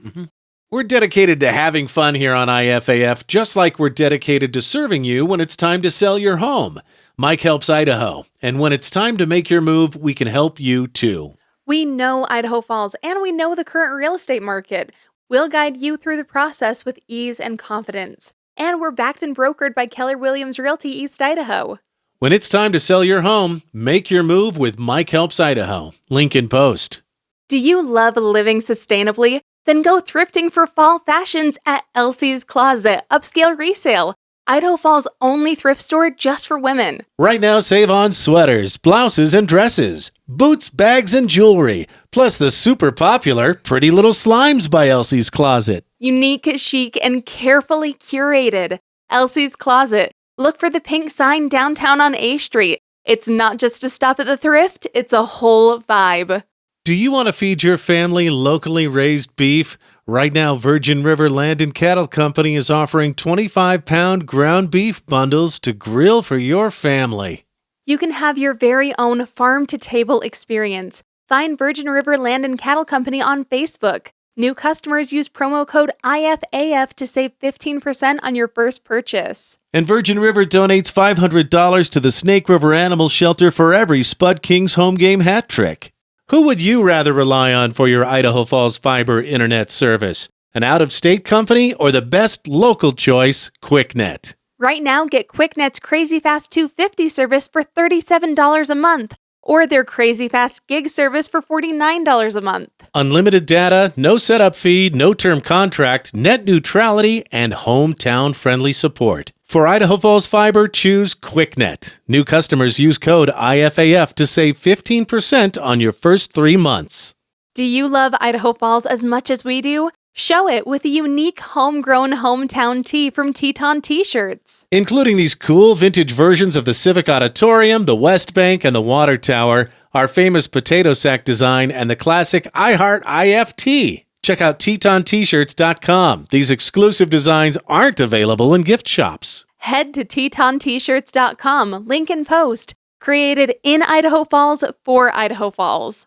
Speaker 1: We're dedicated to having fun here on IFAF, just like we're dedicated to serving you when it's time to sell your home. Mike helps Idaho, and when it's time to make your move, we can help you too.
Speaker 2: We know Idaho Falls, and we know the current real estate market. We'll guide you through the process with ease and confidence. And we're backed and brokered by Keller Williams Realty East Idaho.
Speaker 1: When it's time to sell your home, make your move with Mike Helps Idaho. Link in post.
Speaker 2: Do you love living sustainably? Then go thrifting for fall fashions at Elsie's Closet Upscale Resale, Idaho Falls' only thrift store just for women.
Speaker 1: Right now, save on sweaters, blouses, and dresses, boots, bags, and jewelry, plus the super popular Pretty Little Slimes by Elsie's Closet.
Speaker 2: Unique, chic, and carefully curated. Elsie's Closet. Look for the pink sign downtown on A Street. It's not just a stop at the thrift, it's a whole vibe.
Speaker 1: Do you want to feed your family locally raised beef? Right now, Virgin River Land and Cattle Company is offering 25-pound ground beef bundles to grill for your family.
Speaker 2: You can have your very own farm-to-table experience. Find Virgin River Land and Cattle Company on Facebook. New customers use promo code IFAF to save 15% on your first purchase.
Speaker 1: And Virgin River donates $500 to the Snake River Animal Shelter for every Spud King's home game hat trick. Who would you rather rely on for your Idaho Falls fiber internet service? An out-of-state company or the best local choice, QuickNet?
Speaker 2: Right now, get QuickNet's Crazy Fast 250 service for $37 a month, or their Crazy Fast Gig service for $49 a month.
Speaker 1: Unlimited data, no setup fee, no term contract, net neutrality, and hometown-friendly support. For Idaho Falls Fiber, choose QuickNet. New customers use code IFAF to save 15% on your first 3 months.
Speaker 2: Do you love Idaho Falls as much as we do? Show it with a unique homegrown hometown tee from Teton T-shirts.
Speaker 1: Including these cool vintage versions of the Civic Auditorium, the West Bank, and the Water Tower, our famous potato sack design, and the classic iHeart IFT. Check out TetonT-shirts.com. These exclusive designs aren't available in gift shops.
Speaker 2: Head to TetonT-shirts.com, link in post. Created in Idaho Falls for Idaho Falls.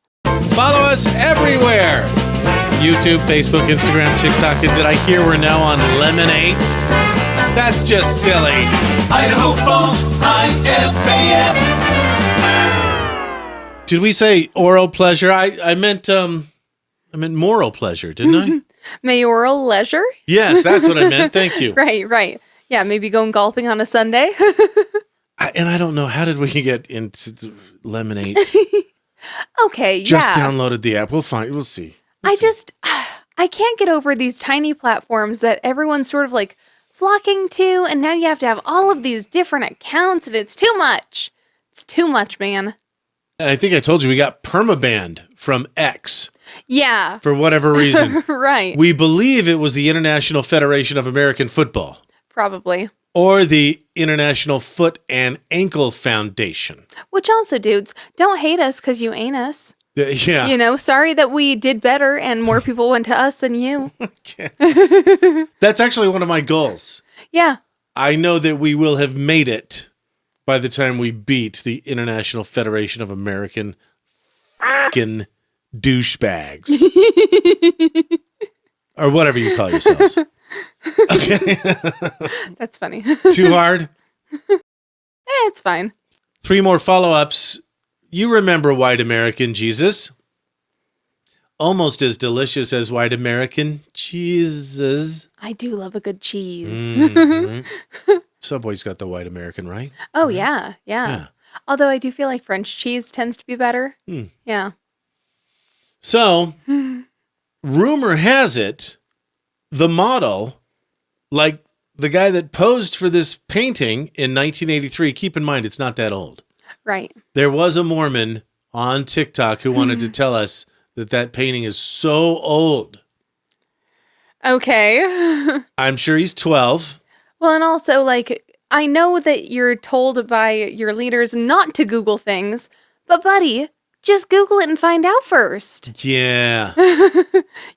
Speaker 1: Follow us everywhere. YouTube, Facebook, Instagram, TikTok. And did I hear we're now on Lemonade? That's just silly.
Speaker 9: Idaho Falls, IFAF.
Speaker 1: Did we say oral pleasure? I meant moral pleasure, didn't I?
Speaker 2: Mayoral leisure?
Speaker 1: Yes, that's what I meant. Thank you.
Speaker 2: Right. Yeah, maybe going golfing on a Sunday.
Speaker 1: And I don't know, how did we get into Lemonade?
Speaker 2: Okay,
Speaker 1: Just
Speaker 2: yeah.
Speaker 1: downloaded the app. We'll see.
Speaker 2: I can't get over these tiny platforms that everyone's sort of like flocking to, and now you have to have all of these different accounts, and it's too much. It's too much, man.
Speaker 1: And I think I told you we got permabanned from X.
Speaker 2: Yeah.
Speaker 1: For whatever reason.
Speaker 2: Right.
Speaker 1: We believe it was the International Federation of American Football.
Speaker 2: Probably.
Speaker 1: Or the International Foot and Ankle Foundation.
Speaker 2: Which also, dudes, don't hate us because you ain't us.
Speaker 1: Yeah.
Speaker 2: You know, sorry that we did better and more people went to us than you.
Speaker 1: That's actually one of my goals.
Speaker 2: Yeah.
Speaker 1: I know that we will have made it by the time we beat the International Federation of American f***ing douchebags. Or whatever you call yourselves. Okay.
Speaker 2: That's funny.
Speaker 1: Too hard?
Speaker 2: It's fine.
Speaker 1: 3 more follow-ups. You remember White American Jesus. Almost as delicious as White American cheeses.
Speaker 2: I do love a good cheese.
Speaker 1: Mm-hmm. Subway's got the White American, right?
Speaker 2: Oh, yeah. Although I do feel like French cheese tends to be better. Yeah.
Speaker 1: So, rumor has it, the model, like the guy that posed for this painting in 1983, keep in mind, it's not that old.
Speaker 2: Right.
Speaker 1: There was a Mormon on TikTok who wanted to tell us that painting is so old.
Speaker 2: Okay.
Speaker 1: I'm sure he's 12.
Speaker 2: Well, and also, like, I know that you're told by your leaders not to Google things, but buddy, just Google it and find out first.
Speaker 1: Yeah.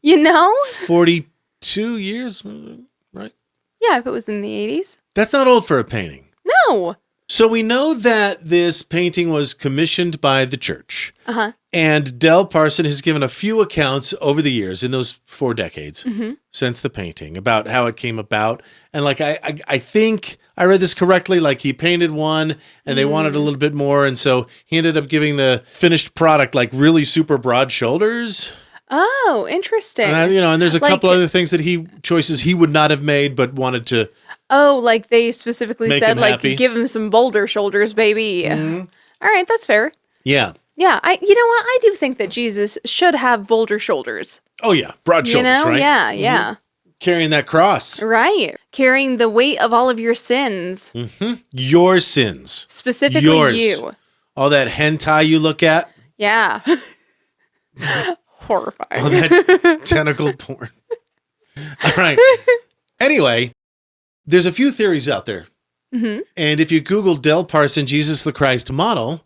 Speaker 2: You know?
Speaker 1: 42 years, right?
Speaker 2: Yeah, if it was in the 80s.
Speaker 1: That's not old for a painting.
Speaker 2: No.
Speaker 1: So we know that this painting was commissioned by the church.
Speaker 2: Uh-huh.
Speaker 1: And Del Parson has given a few accounts over the years, in those 4 decades, since the painting, about how it came about. And like, I think I read this correctly, like he painted one and they wanted a little bit more. And so he ended up giving the finished product like really super broad shoulders.
Speaker 2: Oh, interesting.
Speaker 1: And there's a couple other things that choices he would not have made, but wanted to.
Speaker 2: Oh, like they specifically
Speaker 1: make
Speaker 2: said,
Speaker 1: him
Speaker 2: like,
Speaker 1: happy.
Speaker 2: give him some boulder shoulders, baby. All right, that's fair.
Speaker 1: Yeah.
Speaker 2: Yeah, you know what? I do think that Jesus should have boulder shoulders.
Speaker 1: Oh, yeah. Broad shoulders, right?
Speaker 2: Yeah.
Speaker 1: Carrying that cross.
Speaker 2: Right. Carrying the weight of all of your sins.
Speaker 1: Your sins.
Speaker 2: Specifically
Speaker 1: yours.
Speaker 2: you.
Speaker 1: All that hentai you look at.
Speaker 2: Yeah. Horrifying.
Speaker 1: All that tentacle porn. All right. Anyway, there's a few theories out there. And if you Google Del Parson, Jesus the Christ model,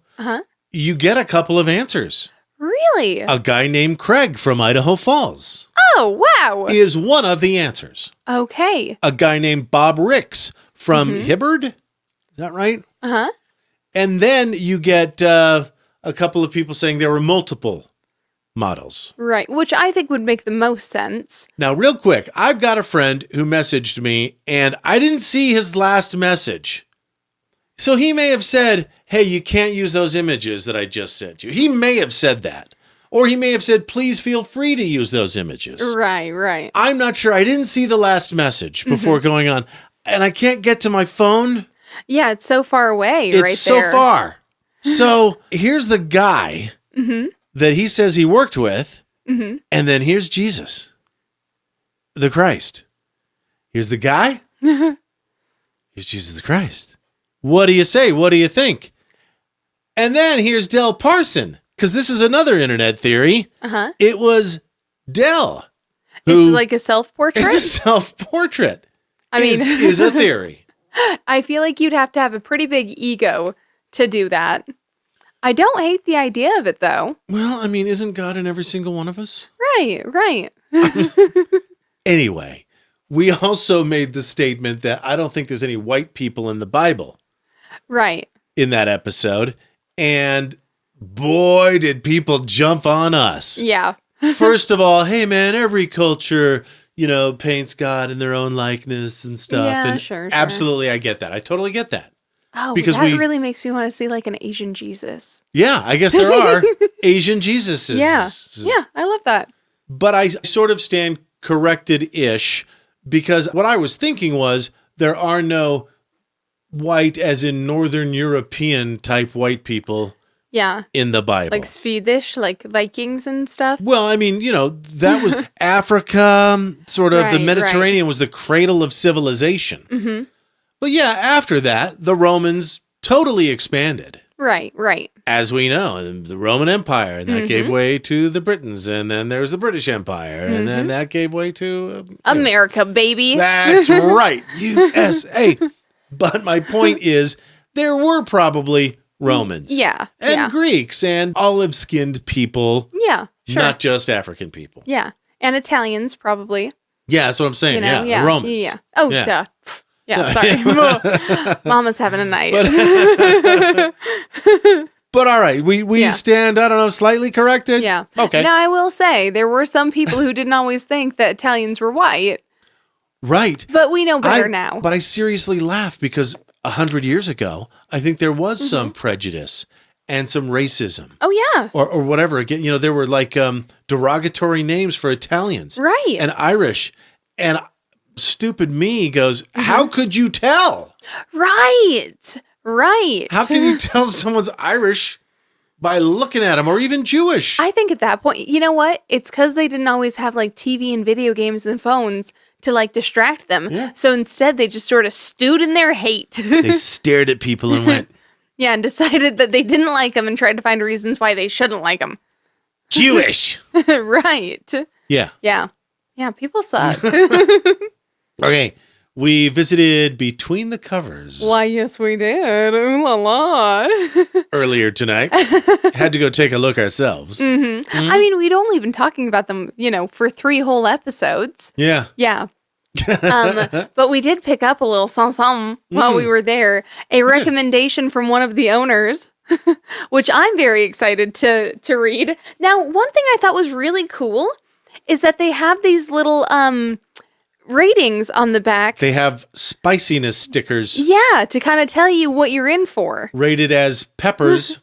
Speaker 1: you get a couple of answers.
Speaker 2: Really?
Speaker 1: A guy named Craig from Idaho Falls.
Speaker 2: Oh, wow.
Speaker 1: Is one of the answers.
Speaker 2: Okay.
Speaker 1: A guy named Bob Ricks from Hibbard. Is that right?
Speaker 2: Uh-huh.
Speaker 1: And then you get a couple of people saying there were multiple models.
Speaker 2: Right, which I think would make the most sense.
Speaker 1: Now, real quick, I've got a friend who messaged me, and I didn't see his last message. So he may have said, hey, you can't use those images that I just sent you. He may have said that. Or he may have said, please feel free to use those images.
Speaker 2: Right.
Speaker 1: I'm not sure. I didn't see the last message before going on. And I can't get to my phone.
Speaker 2: Yeah, it's so far away
Speaker 1: It's
Speaker 2: right
Speaker 1: so
Speaker 2: there.
Speaker 1: far. So here's the guy that he says he worked with. And then here's Jesus, the Christ. Here's the guy. Here's Jesus the Christ. What do you say? What do you think? And then here's Del Parson. Because this is another internet theory. It was Del.
Speaker 2: It's like a self-portrait?
Speaker 1: It's a self-portrait.
Speaker 2: I mean...
Speaker 1: is a theory.
Speaker 2: I feel like you'd have to have a pretty big ego to do that. I don't hate the idea of it, though.
Speaker 1: Well, I mean, isn't God in every single one of us?
Speaker 2: Right.
Speaker 1: Anyway, we also made the statement that I don't think there's any white people in the Bible.
Speaker 2: Right.
Speaker 1: In that episode. And boy, did people jump on us.
Speaker 2: Yeah.
Speaker 1: First of all, hey, man, every culture, paints God in their own likeness and stuff.
Speaker 2: Yeah,
Speaker 1: and
Speaker 2: sure.
Speaker 1: Absolutely, I get that. I totally get that.
Speaker 2: Oh,
Speaker 1: because
Speaker 2: that really makes me want to see like an Asian Jesus.
Speaker 1: Yeah, I guess there are Asian Jesuses.
Speaker 2: Yeah, I love that.
Speaker 1: But I sort of stand corrected-ish because what I was thinking was there are no white, as in Northern European type white people.
Speaker 2: Yeah.
Speaker 1: In the Bible.
Speaker 2: Like Swedish, like Vikings and stuff.
Speaker 1: Well, I mean, that was Africa, sort of the Mediterranean was the cradle of civilization.
Speaker 2: Mm-hmm.
Speaker 1: But yeah, after that, the Romans totally expanded.
Speaker 2: Right.
Speaker 1: As we know, the Roman Empire, and that gave way to the Britons, and then there was the British Empire, and then that gave way to...
Speaker 2: America, baby.
Speaker 1: That's right, USA. But my point is, there were probably Romans.
Speaker 2: Yeah.
Speaker 1: And Greeks and olive-skinned people.
Speaker 2: Yeah, sure.
Speaker 1: Not just African people.
Speaker 2: Yeah. And Italians, probably.
Speaker 1: Yeah, that's what I'm saying. The Romans.
Speaker 2: Yeah. Oh, duh. Yeah, sorry. Mama's having a night.
Speaker 1: But all right, we stand, I don't know, slightly corrected?
Speaker 2: Yeah.
Speaker 1: Okay.
Speaker 2: Now, I will say, there were some people who didn't always think that Italians were white.
Speaker 1: Right.
Speaker 2: But we know better now.
Speaker 1: But I seriously laugh because 100 years ago, I think there was some prejudice and some racism.
Speaker 2: Oh, yeah.
Speaker 1: Or whatever. Again, there were like derogatory names for Italians.
Speaker 2: Right.
Speaker 1: And Irish. And stupid me goes, how could you tell?
Speaker 2: Right.
Speaker 1: How can you tell someone's Irish by looking at them, or even Jewish?
Speaker 2: I think at that point, you know what? It's because they didn't always have like TV and video games and phones to like distract them.
Speaker 1: Yeah.
Speaker 2: So instead, they just sort of stewed in their hate.
Speaker 1: They stared at people and went,
Speaker 2: yeah, and decided that they didn't like them and tried to find reasons why they shouldn't like them.
Speaker 1: Jewish.
Speaker 2: Right.
Speaker 1: Yeah.
Speaker 2: Yeah. Yeah, people suck.
Speaker 1: Okay. We visited Between the Covers.
Speaker 2: Why, yes, we did. Ooh la la.
Speaker 1: Earlier tonight. Had to go take a look ourselves.
Speaker 2: I mean, we'd only been talking about them, for 3 whole episodes.
Speaker 1: Yeah.
Speaker 2: Yeah. But we did pick up a little something while we were there. A recommendation from one of the owners, which I'm very excited to read. Now, one thing I thought was really cool is that they have these little ratings on the back.
Speaker 1: They have spiciness stickers.
Speaker 2: Yeah, to kind of tell you what you're in for.
Speaker 1: Rated as peppers.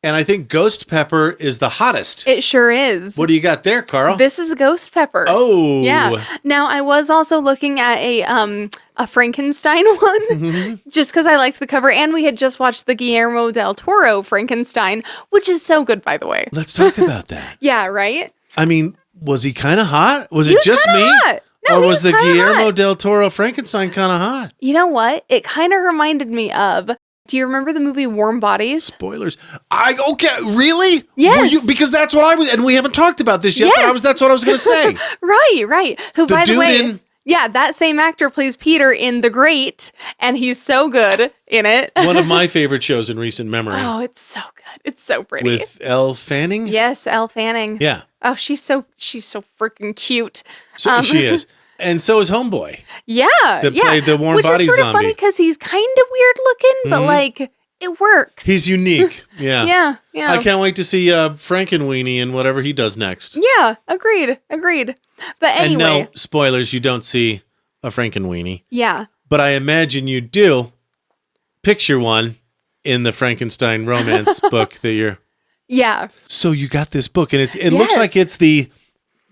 Speaker 1: And I think ghost pepper is the hottest.
Speaker 2: It sure is.
Speaker 1: What do you got there, Carl?
Speaker 2: This is ghost pepper.
Speaker 1: Oh.
Speaker 2: Yeah. Now, I was also looking at a Frankenstein one, just because I liked the cover. And we had just watched the Guillermo del Toro Frankenstein, which is so good, by the way.
Speaker 1: Let's talk about that.
Speaker 2: Yeah, right?
Speaker 1: I mean, was he kind of hot? Was
Speaker 2: He
Speaker 1: it
Speaker 2: was
Speaker 1: just
Speaker 2: kinda
Speaker 1: me?
Speaker 2: hot. No,
Speaker 1: or
Speaker 2: he
Speaker 1: was the
Speaker 2: kinda
Speaker 1: Guillermo
Speaker 2: hot.
Speaker 1: del Toro Frankenstein kind of hot?
Speaker 2: You know what? It kind of reminded me of, do you remember the movie Warm Bodies?
Speaker 1: Spoilers. Okay, really?
Speaker 2: Yes.
Speaker 1: Because that's what I was, and we haven't talked about this yet,
Speaker 2: Yes.
Speaker 1: but that's what I was going to say.
Speaker 2: Right. Who,
Speaker 1: The
Speaker 2: by the
Speaker 1: dude
Speaker 2: way,
Speaker 1: in-
Speaker 2: yeah, that same actor plays Peter in The Great, and he's so good in it.
Speaker 1: One of my favorite shows in recent memory.
Speaker 2: Oh, it's so good. It's so pretty.
Speaker 1: With Elle Fanning?
Speaker 2: Yes, Elle Fanning.
Speaker 1: Yeah.
Speaker 2: Oh, she's so freaking cute.
Speaker 1: So she is. And so is Homeboy.
Speaker 2: Yeah,
Speaker 1: That played the Warm
Speaker 2: Which
Speaker 1: Bodies
Speaker 2: is sort of
Speaker 1: zombie.
Speaker 2: funny because he's kind of weird looking, but like it works.
Speaker 1: He's unique. Yeah.
Speaker 2: Yeah.
Speaker 1: I can't wait to see Frankenweenie and whatever he does next.
Speaker 2: Yeah, agreed. But anyway.
Speaker 1: And no, spoilers, you don't see a Frankenweenie.
Speaker 2: Yeah.
Speaker 1: But I imagine you do picture one in the Frankenstein romance book that you're...
Speaker 2: Yeah.
Speaker 1: So you got this book, and it looks like it's the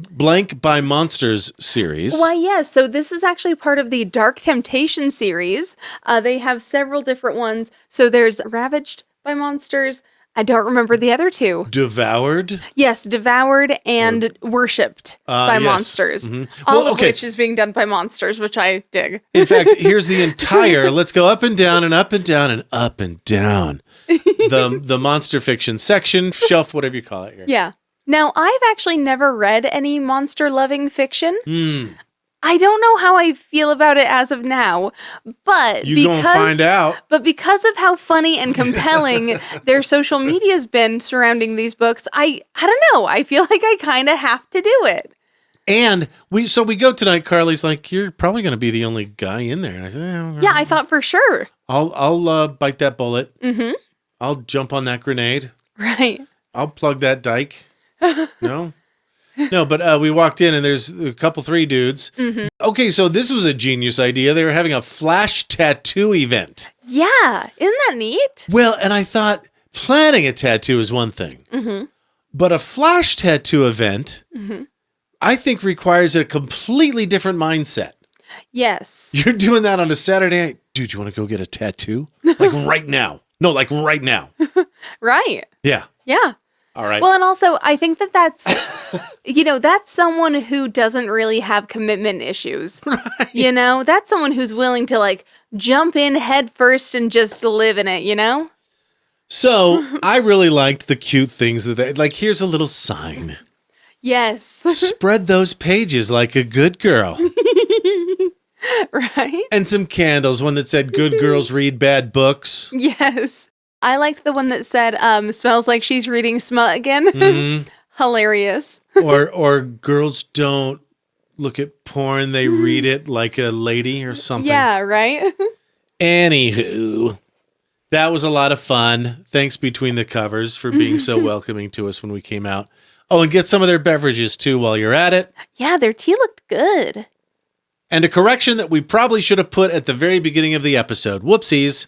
Speaker 1: Blank by Monsters series.
Speaker 2: Why, yes. So this is actually part of the Dark Temptation series. They have several different ones. So there's Ravaged by Monsters. I don't remember the other two.
Speaker 1: Devoured?
Speaker 2: Yes, Devoured and Worshipped by
Speaker 1: yes.
Speaker 2: Monsters.
Speaker 1: Mm-hmm.
Speaker 2: All of which is being done by monsters, which I dig.
Speaker 1: In fact, here's the entire, let's go up and down and up and down and up and down. The monster fiction section, shelf, whatever you call it here.
Speaker 2: Yeah. Now, I've actually never read any monster-loving fiction. I don't know how I feel about it as of now, but
Speaker 1: You're going to find out.
Speaker 2: But because of how funny and compelling their social media's been surrounding these books, I don't know. I feel like I kind of have to do it.
Speaker 1: And we go tonight. Karley's like, you're probably going to be the only guy in there. And I said,
Speaker 2: yeah, I thought for sure.
Speaker 1: I'll bite that bullet.
Speaker 2: Mm-hmm.
Speaker 1: I'll jump on that grenade.
Speaker 2: Right.
Speaker 1: I'll plug that dike. No, but we walked in and there's a couple, 3 dudes.
Speaker 2: Mm-hmm.
Speaker 1: Okay, so this was a genius idea. They were having a flash tattoo event.
Speaker 2: Yeah, isn't that neat?
Speaker 1: Well, and I thought planning a tattoo is one thing, but a flash tattoo event, I think requires a completely different mindset.
Speaker 2: Yes.
Speaker 1: You're doing that on a Saturday night. Dude, you want to go get a tattoo? Like right now. No, like right now.
Speaker 2: Right.
Speaker 1: Yeah.
Speaker 2: Yeah.
Speaker 1: All right.
Speaker 2: Well, and also, I think that's, that's someone who doesn't really have commitment issues. Right. That's someone who's willing to, like, jump in head first and just live in it,
Speaker 1: So, I really liked the cute things that they, like, here's a little sign.
Speaker 2: Yes.
Speaker 1: Spread those pages like a good girl.
Speaker 2: Right?
Speaker 1: And some candles, one that said, good girls read bad books.
Speaker 2: Yes. I liked the one that said, smells like she's reading smut again. Hilarious.
Speaker 1: Or girls don't look at porn, they read it like a lady or something.
Speaker 2: Yeah, right?
Speaker 1: Anywho, that was a lot of fun. Thanks Between the Covers for being so welcoming to us when we came out. Oh, and get some of their beverages too while you're at it.
Speaker 2: Yeah, their tea looked good.
Speaker 1: And a correction that we probably should have put at the very beginning of the episode. Whoopsies.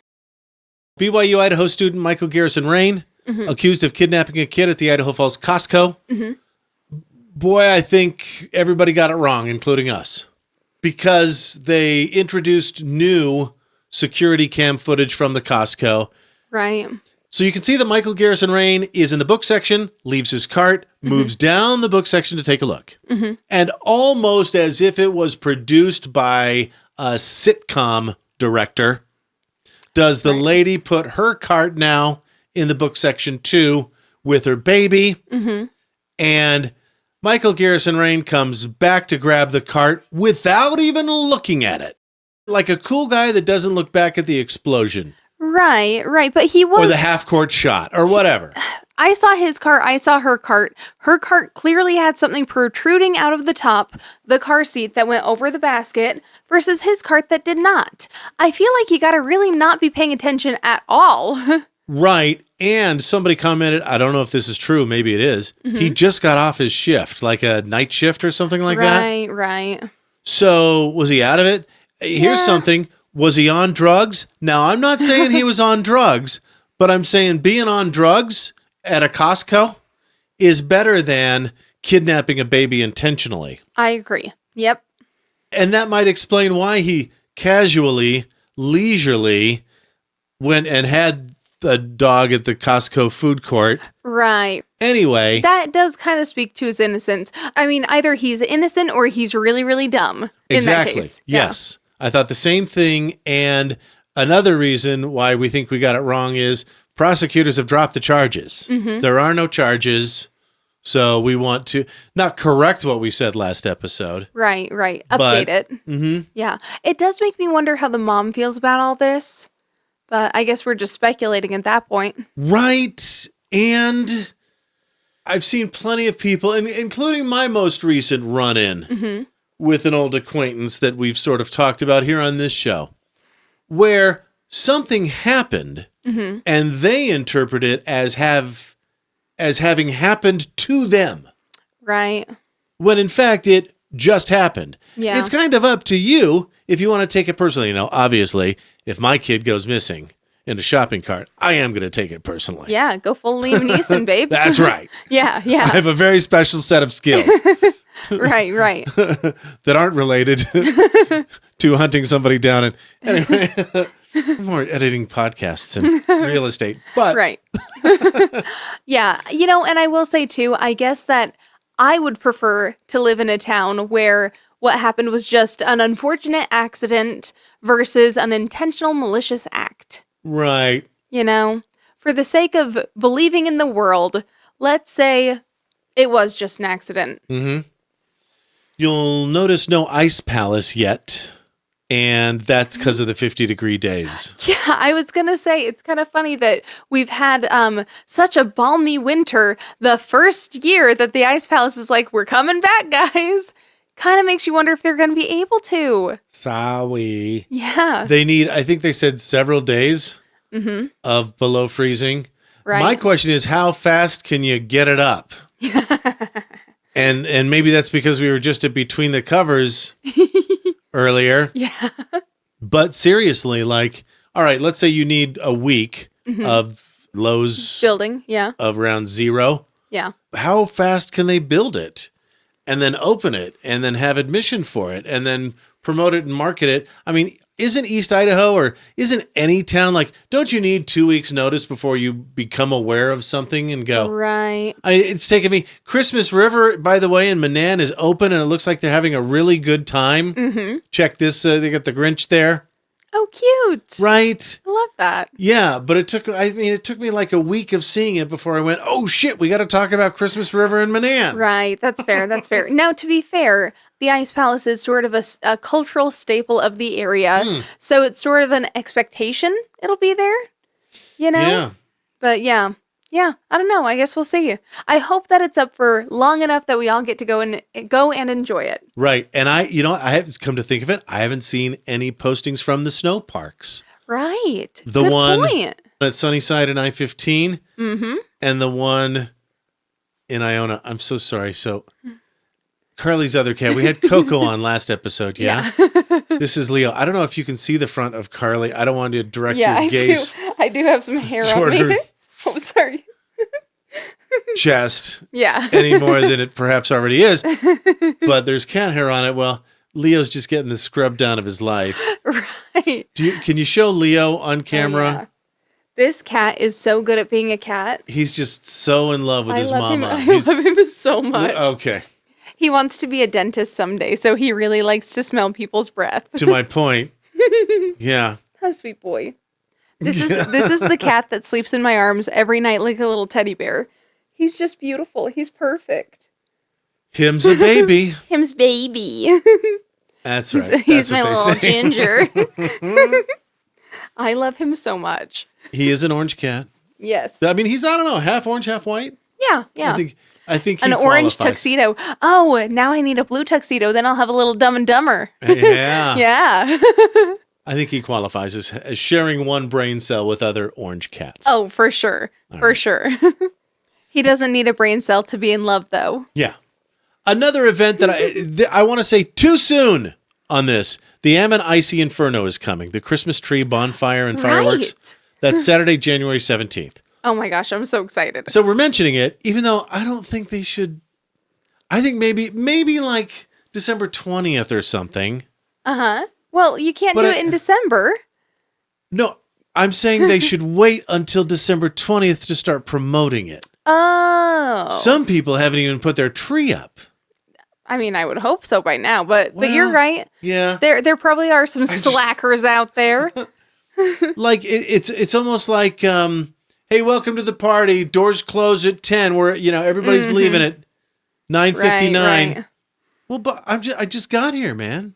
Speaker 1: BYU Idaho student Michael Garrison Rain, accused of kidnapping a kid at the Idaho Falls Costco. Boy, I think everybody got it wrong, including us. Because they introduced new security cam footage from the Costco.
Speaker 2: Right.
Speaker 1: So you can see that Michael Garrison Rain is in the book section, leaves his cart, moves down the book section to take a look. And almost as if it was produced by a sitcom director, does the lady put her cart now in the book section too with her baby? And Michael Garrison Rain comes back to grab the cart without even looking at it. Like a cool guy that doesn't look back at the explosion.
Speaker 2: Right. But he was...
Speaker 1: Or the half-court shot, or whatever.
Speaker 2: I saw his cart. I saw her cart. Her cart clearly had something protruding out of the top, the car seat that went over the basket, versus his cart that did not. I feel like you got to really not be paying attention at all.
Speaker 1: Right. And somebody commented, I don't know if this is true, maybe it is. He just got off his shift, like a night shift or something like that.
Speaker 2: Right.
Speaker 1: So was he out of it? Here's something. Was he on drugs? Now, I'm not saying he was on drugs, but I'm saying being on drugs at a Costco is better than kidnapping a baby intentionally.
Speaker 2: I agree. Yep.
Speaker 1: And that might explain why he casually, leisurely went and had the dog at the Costco food court.
Speaker 2: Right.
Speaker 1: Anyway.
Speaker 2: That does kind of speak to his innocence. I mean, either he's innocent or he's really, really dumb.
Speaker 1: Exactly.
Speaker 2: In that case.
Speaker 1: Yes. I thought the same thing. And another reason why we think we got it wrong is prosecutors have dropped the charges. There are no charges. So we want to not correct what we said last episode.
Speaker 2: Right. Update it. Yeah. It does make me wonder how the mom feels about all this. But I guess we're just speculating at that point.
Speaker 1: Right. And I've seen plenty of people, including my most recent run-in with an old acquaintance that we've sort of talked about here on this show, where something happened and they interpret it as having happened to them.
Speaker 2: Right.
Speaker 1: When in fact it just happened.
Speaker 2: Yeah.
Speaker 1: It's kind of up to you if you want to take it personally. Obviously, if my kid goes missing in a shopping cart, I am going to take it personally.
Speaker 2: Yeah, go full Liam Neeson, babes.
Speaker 1: That's right.
Speaker 2: Yeah.
Speaker 1: I have a very special set of skills
Speaker 2: Right.
Speaker 1: that aren't related to hunting somebody down. And anyway, more editing podcasts and real estate. But
Speaker 2: Right. Yeah. And I will say too, I guess that I would prefer to live in a town where what happened was just an unfortunate accident versus an intentional malicious act.
Speaker 1: right.
Speaker 2: For the sake of believing in the world, let's say it was just an accident.
Speaker 1: You'll notice no ice palace yet. And that's because of the 50-degree days.
Speaker 2: Yeah, I was going to say, it's kind of funny that we've had such a balmy winter the first year that the Ice Palace is like, we're coming back, guys. Kind of makes you wonder if they're going to be able to.
Speaker 1: Sorry.
Speaker 2: Yeah.
Speaker 1: They need, I think they said several days of below freezing.
Speaker 2: Right.
Speaker 1: My question is, how fast can you get it up? and maybe that's because we were just at between the covers earlier.
Speaker 2: Yeah.
Speaker 1: But seriously, all right, let's say you need a week of lows
Speaker 2: Building. Yeah.
Speaker 1: of around 0.
Speaker 2: Yeah.
Speaker 1: How fast can they build it and then open it and then have admission for it and then promote it and market it? I mean, isn't East Idaho or isn't any town don't you need 2 weeks notice before you become aware of something and go,
Speaker 2: Right.
Speaker 1: It's taken me. Christmas River, by the way, in Manan is open and it looks like they're having a really good time. Check this. They got the Grinch there.
Speaker 2: Oh, cute.
Speaker 1: Right.
Speaker 2: I love that.
Speaker 1: Yeah, but it took me like a week of seeing it before I went, oh shit, we got to talk about Christmas River in Manan.
Speaker 2: Right. That's fair. That's fair. Now, to be fair, the Ice Palace is sort of a cultural staple of the area. So it's sort of an expectation it'll be there,
Speaker 1: Yeah.
Speaker 2: But yeah, I don't know. I guess we'll see. I hope that it's up for long enough that we all get to go and enjoy it.
Speaker 1: Right. And I have come to think of it, I haven't seen any postings from the snow parks.
Speaker 2: Right.
Speaker 1: The
Speaker 2: Good
Speaker 1: one
Speaker 2: point.
Speaker 1: at Sunnyside and I-15 and the one in Iona. I'm so sorry. So Karley's other cat. We had Coco on last episode. Yeah. This is Leo. I don't know if you can see the front of Karley. I don't want to direct your gaze.
Speaker 2: I do have some hair on
Speaker 1: toward
Speaker 2: me.
Speaker 1: her
Speaker 2: Oh, sorry.
Speaker 1: chest
Speaker 2: Yeah.
Speaker 1: any more than it perhaps already is. But there's cat hair on it. Well, Leo's just getting the scrub down of his life.
Speaker 2: Right.
Speaker 1: Can you show Leo on camera?
Speaker 2: Yeah. This cat is so good at being a cat.
Speaker 1: He's just so in love with his mama.
Speaker 2: I love him so much.
Speaker 1: Okay.
Speaker 2: He wants to be a dentist someday, so he really likes to smell people's breath.
Speaker 1: To my point. Yeah.
Speaker 2: Oh, sweet boy. This is the cat that sleeps in my arms every night like a little teddy bear. He's just beautiful. He's perfect.
Speaker 1: Him's a baby.
Speaker 2: Him's baby.
Speaker 1: That's right.
Speaker 2: He's
Speaker 1: That's
Speaker 2: my
Speaker 1: what
Speaker 2: little
Speaker 1: they say.
Speaker 2: ginger. I love him so much.
Speaker 1: He is an orange cat.
Speaker 2: Yes.
Speaker 1: I mean, he's, I don't know, half orange, half white.
Speaker 2: Yeah.
Speaker 1: I think he
Speaker 2: an orange
Speaker 1: qualifies.
Speaker 2: tuxedo. Oh, now I need a blue tuxedo. Then I'll have a little Dumb and Dumber.
Speaker 1: Yeah.
Speaker 2: Yeah.
Speaker 1: I think he qualifies as sharing one brain cell with other orange cats.
Speaker 2: Oh, for sure. Sure. He doesn't need a brain cell to be in love, though.
Speaker 1: Yeah. Another event that I want to say too soon on this. The Ammon Icy Inferno is coming. The Christmas tree bonfire and fireworks.
Speaker 2: Right.
Speaker 1: That's Saturday, January 17th.
Speaker 2: Oh my gosh, I'm so excited.
Speaker 1: So we're mentioning it, even though I don't think they should. I think maybe like December 20th or something.
Speaker 2: Uh-huh. Well, you can't do it in December.
Speaker 1: No, I'm saying they should wait until December 20th to start promoting it.
Speaker 2: Oh.
Speaker 1: Some people haven't even put their tree up.
Speaker 2: I mean, I would hope so by now, but you're right.
Speaker 1: Yeah.
Speaker 2: There probably are some slackers out there.
Speaker 1: Like it's almost like hey, welcome to the party. Doors close at 10. Where everybody's leaving at 9:59.
Speaker 2: Right.
Speaker 1: Well, but I just got here, man.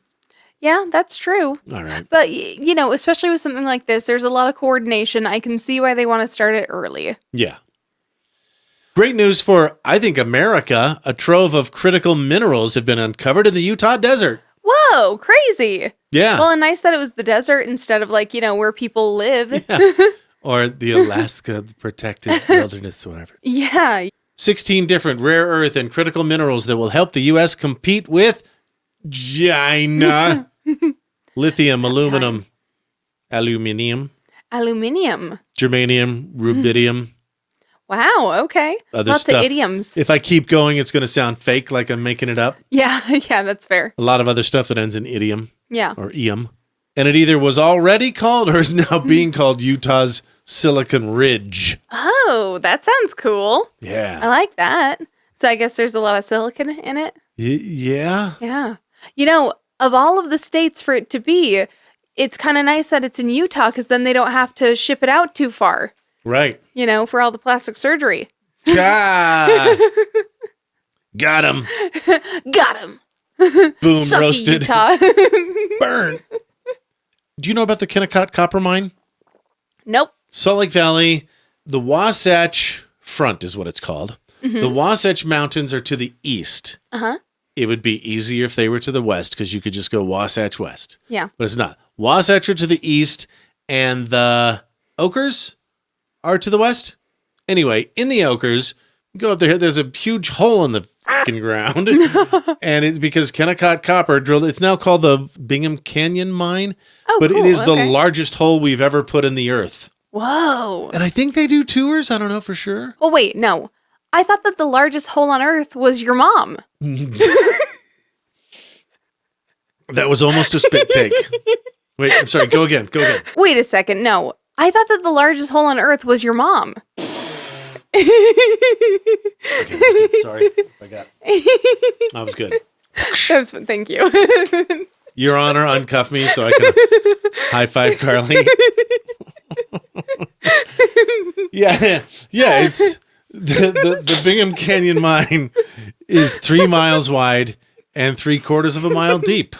Speaker 2: Yeah, that's true.
Speaker 1: All right.
Speaker 2: But especially with something like this, there's a lot of coordination. I can see why they want to start it early.
Speaker 1: Yeah. Great news for, I think, America. A trove of critical minerals have been uncovered in the Utah desert.
Speaker 2: Whoa, crazy.
Speaker 1: Yeah.
Speaker 2: Well, and nice that it was the desert instead of where people live.
Speaker 1: Yeah. Or the Alaska Protected Wilderness, whatever.
Speaker 2: Yeah.
Speaker 1: 16 different rare earth and critical minerals that will help the U.S. compete with China. Lithium, aluminum, aluminium, germanium, rubidium.
Speaker 2: Wow, okay.
Speaker 1: Other
Speaker 2: Lots
Speaker 1: stuff.
Speaker 2: of idioms.
Speaker 1: If I keep going, it's going to sound fake, like I'm making it up.
Speaker 2: Yeah, yeah, that's fair.
Speaker 1: A lot of other stuff that ends in idiom
Speaker 2: Yeah.
Speaker 1: or ium. And it either was already called or is now being called Utah's Silicon Ridge.
Speaker 2: Oh, that sounds cool.
Speaker 1: Yeah.
Speaker 2: I like that. So I guess there's a lot of silicon in it.
Speaker 1: Yeah.
Speaker 2: Yeah. You know, of all of the states for it to be, it's kind of nice that it's in Utah because then they don't have to ship it out too far.
Speaker 1: Right.
Speaker 2: You know, for all the plastic surgery.
Speaker 1: Got him.
Speaker 2: Got him.
Speaker 1: Boom,
Speaker 2: Sucky,
Speaker 1: roasted.
Speaker 2: Utah.
Speaker 1: Burn. Do you know about the Kennecott copper mine?
Speaker 2: Nope.
Speaker 1: Salt Lake Valley, the Wasatch Front is what it's called.
Speaker 2: Mm-hmm.
Speaker 1: The Wasatch Mountains are to the east.
Speaker 2: Uh-huh.
Speaker 1: It would be easier if they were to the west because you could just go Wasatch West.
Speaker 2: Yeah.
Speaker 1: But it's not. Wasatch are to the east and the Oakers are to the west. Anyway, in the Oakers, go up there. There's a huge hole in the fucking ground. And it's because Kennecott Copper drilled. It's now called the Bingham Canyon Mine.
Speaker 2: Oh,
Speaker 1: but
Speaker 2: cool.
Speaker 1: it is the
Speaker 2: Okay.
Speaker 1: largest hole we've ever put in the earth.
Speaker 2: Whoa.
Speaker 1: And I think they do tours. I don't know for sure.
Speaker 2: Well, wait, no. I thought that the largest hole on Earth was your mom.
Speaker 1: That was almost a spit take. Wait, I'm sorry. Go again. Go again.
Speaker 2: Wait a second. No. I thought that the largest hole on Earth was your mom.
Speaker 1: Okay, sorry. I got. That was good.
Speaker 2: That was fun. Thank you.
Speaker 1: Your Honor, uncuff me so I can high five Karley. Yeah. It's the Bingham Canyon Mine is 3 miles wide and 3/4 of a mile deep.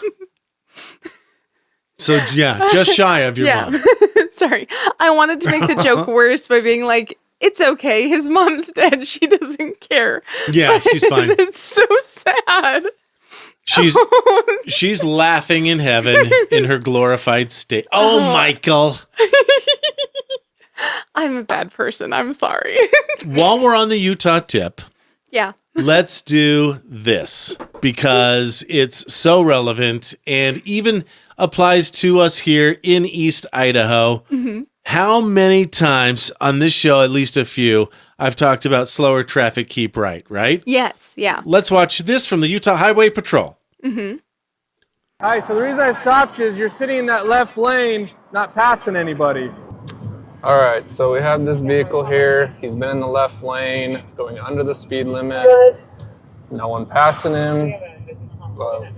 Speaker 1: So yeah, just shy of your mom.
Speaker 2: Sorry. I wanted to make the joke worse by being like, it's okay. His mom's dead. She doesn't care.
Speaker 1: Yeah, she's fine.
Speaker 2: It's so sad.
Speaker 1: She's laughing in heaven in her glorified state. Oh, Michael.
Speaker 2: I'm a bad person. I'm sorry.
Speaker 1: While we're on the Utah tip,
Speaker 2: Yeah.
Speaker 1: let's do this because it's so relevant and even applies to us here in East Idaho. Mm-hmm. How many times on this show, at least a few, I've talked about slower traffic, keep right?
Speaker 2: Yes. Yeah.
Speaker 1: Let's watch this from the Utah Highway Patrol.
Speaker 2: Mm-hmm.
Speaker 10: Hi, so the reason I stopped is you're sitting in that left lane, not passing anybody. All right, so we have this vehicle here. He's been in the left lane, going under the speed limit. No one passing him.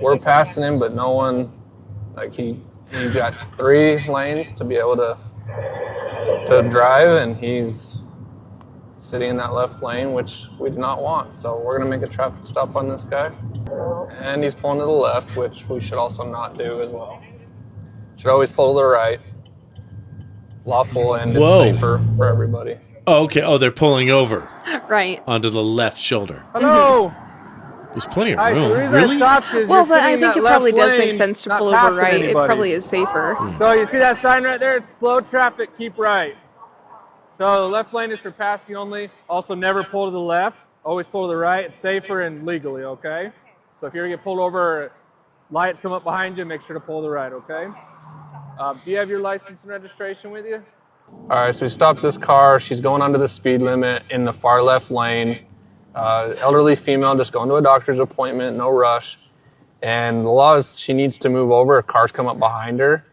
Speaker 10: We're passing him, but no one, he's got 3 lanes to be able to drive, and he's sitting in that left lane, which we do not want. So we're gonna make a traffic stop on this guy. And he's pulling to the left, which we should also not do as well. Should always pull to the right. Lawful and it's safer for everybody.
Speaker 1: Oh, okay. Oh, they're pulling over.
Speaker 2: Right.
Speaker 1: Onto the left shoulder.
Speaker 10: Hello.
Speaker 1: There's plenty of
Speaker 10: Hi,
Speaker 1: room.
Speaker 10: so the reason
Speaker 1: Really?
Speaker 10: I stopped is
Speaker 2: Well,
Speaker 10: you're
Speaker 2: but I
Speaker 10: sitting in
Speaker 2: think
Speaker 10: that
Speaker 2: it probably
Speaker 10: left
Speaker 2: does make
Speaker 10: lane,
Speaker 2: sense to
Speaker 10: not
Speaker 2: pull over
Speaker 10: passing
Speaker 2: right. It
Speaker 10: anybody.
Speaker 2: probably is safer.
Speaker 10: So you see that sign right there? It's slow traffic, keep right. So the left lane is for passing only. Also, never pull to the left. Always pull to the right. It's safer and legally, okay? So if you ever get pulled over, lights come up behind you, make sure to pull to the right, okay? Do you have your license and registration with you? All right, so we stopped this car. She's going under the speed limit in the far left lane. Elderly female, just going to a doctor's appointment, no rush. And the law is she needs to move over. Cars come up behind her.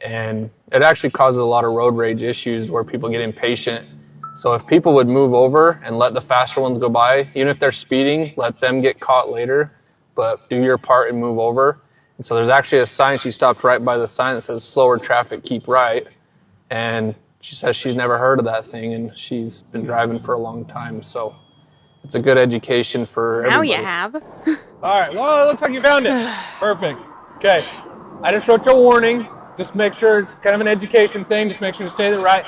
Speaker 10: And it actually causes a lot of road rage issues where people get impatient. So if people would move over and let the faster ones go by, even if they're speeding, let them get caught later, but do your part and move over. And so there's actually a sign. She stopped right by the sign that says slower traffic, keep right. And she says she's never heard of that thing and she's been driving for a long time. So it's a good education for everybody.
Speaker 2: Now you have.
Speaker 10: All right, well, it looks like you found it. Perfect. Okay, I just wrote you a warning. Just make sure, it's kind of an education thing, just make sure to stay to the right.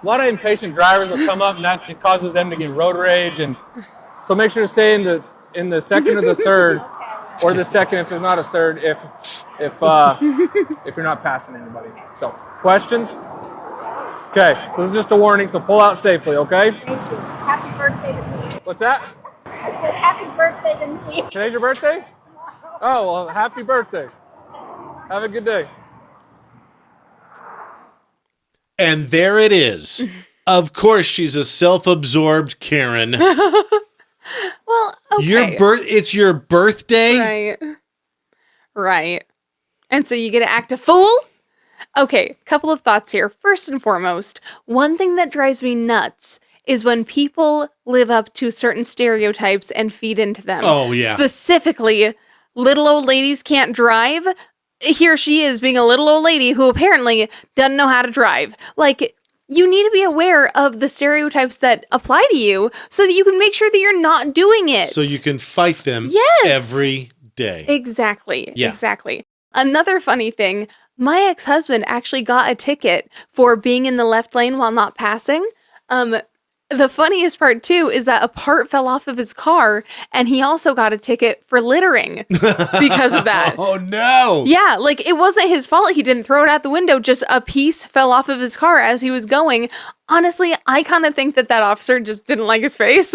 Speaker 10: A lot of impatient drivers will come up and it causes them to get road rage. And so make sure to stay in the second or the third, or the second if there's not a third, if you're not passing anybody. So, questions? Okay, so this is just a warning, so pull out safely, okay?
Speaker 8: Thank you. Happy birthday to me.
Speaker 10: What's that?
Speaker 8: I said happy birthday to me.
Speaker 10: Today's your birthday? Oh, well, happy birthday. Have a good day.
Speaker 1: And there it is. Of course, she's a self-absorbed Karen.
Speaker 2: Well, okay.
Speaker 1: It's your birthday?
Speaker 2: Right. And so you get to act a fool? Okay, couple of thoughts here. First and foremost, one thing that drives me nuts is when people live up to certain stereotypes and feed into them.
Speaker 1: Oh, yeah.
Speaker 2: Specifically, little old ladies can't drive. Here she is being a little old lady who apparently doesn't know how to drive. Like, you need to be aware of the stereotypes that apply to you so that you can make sure that you're not doing it.
Speaker 1: So you can fight them every day.
Speaker 2: Exactly.
Speaker 1: Yeah.
Speaker 2: Exactly. Another funny thing, my ex-husband actually got a ticket for being in the left lane while not passing. The funniest part, too, is that a part fell off of his car, and he also got a ticket for littering because of that.
Speaker 1: Oh, no.
Speaker 2: Yeah, like, it wasn't his fault. He didn't throw it out the window. Just a piece fell off of his car as he was going. Honestly, I kind of think that officer just didn't like his face,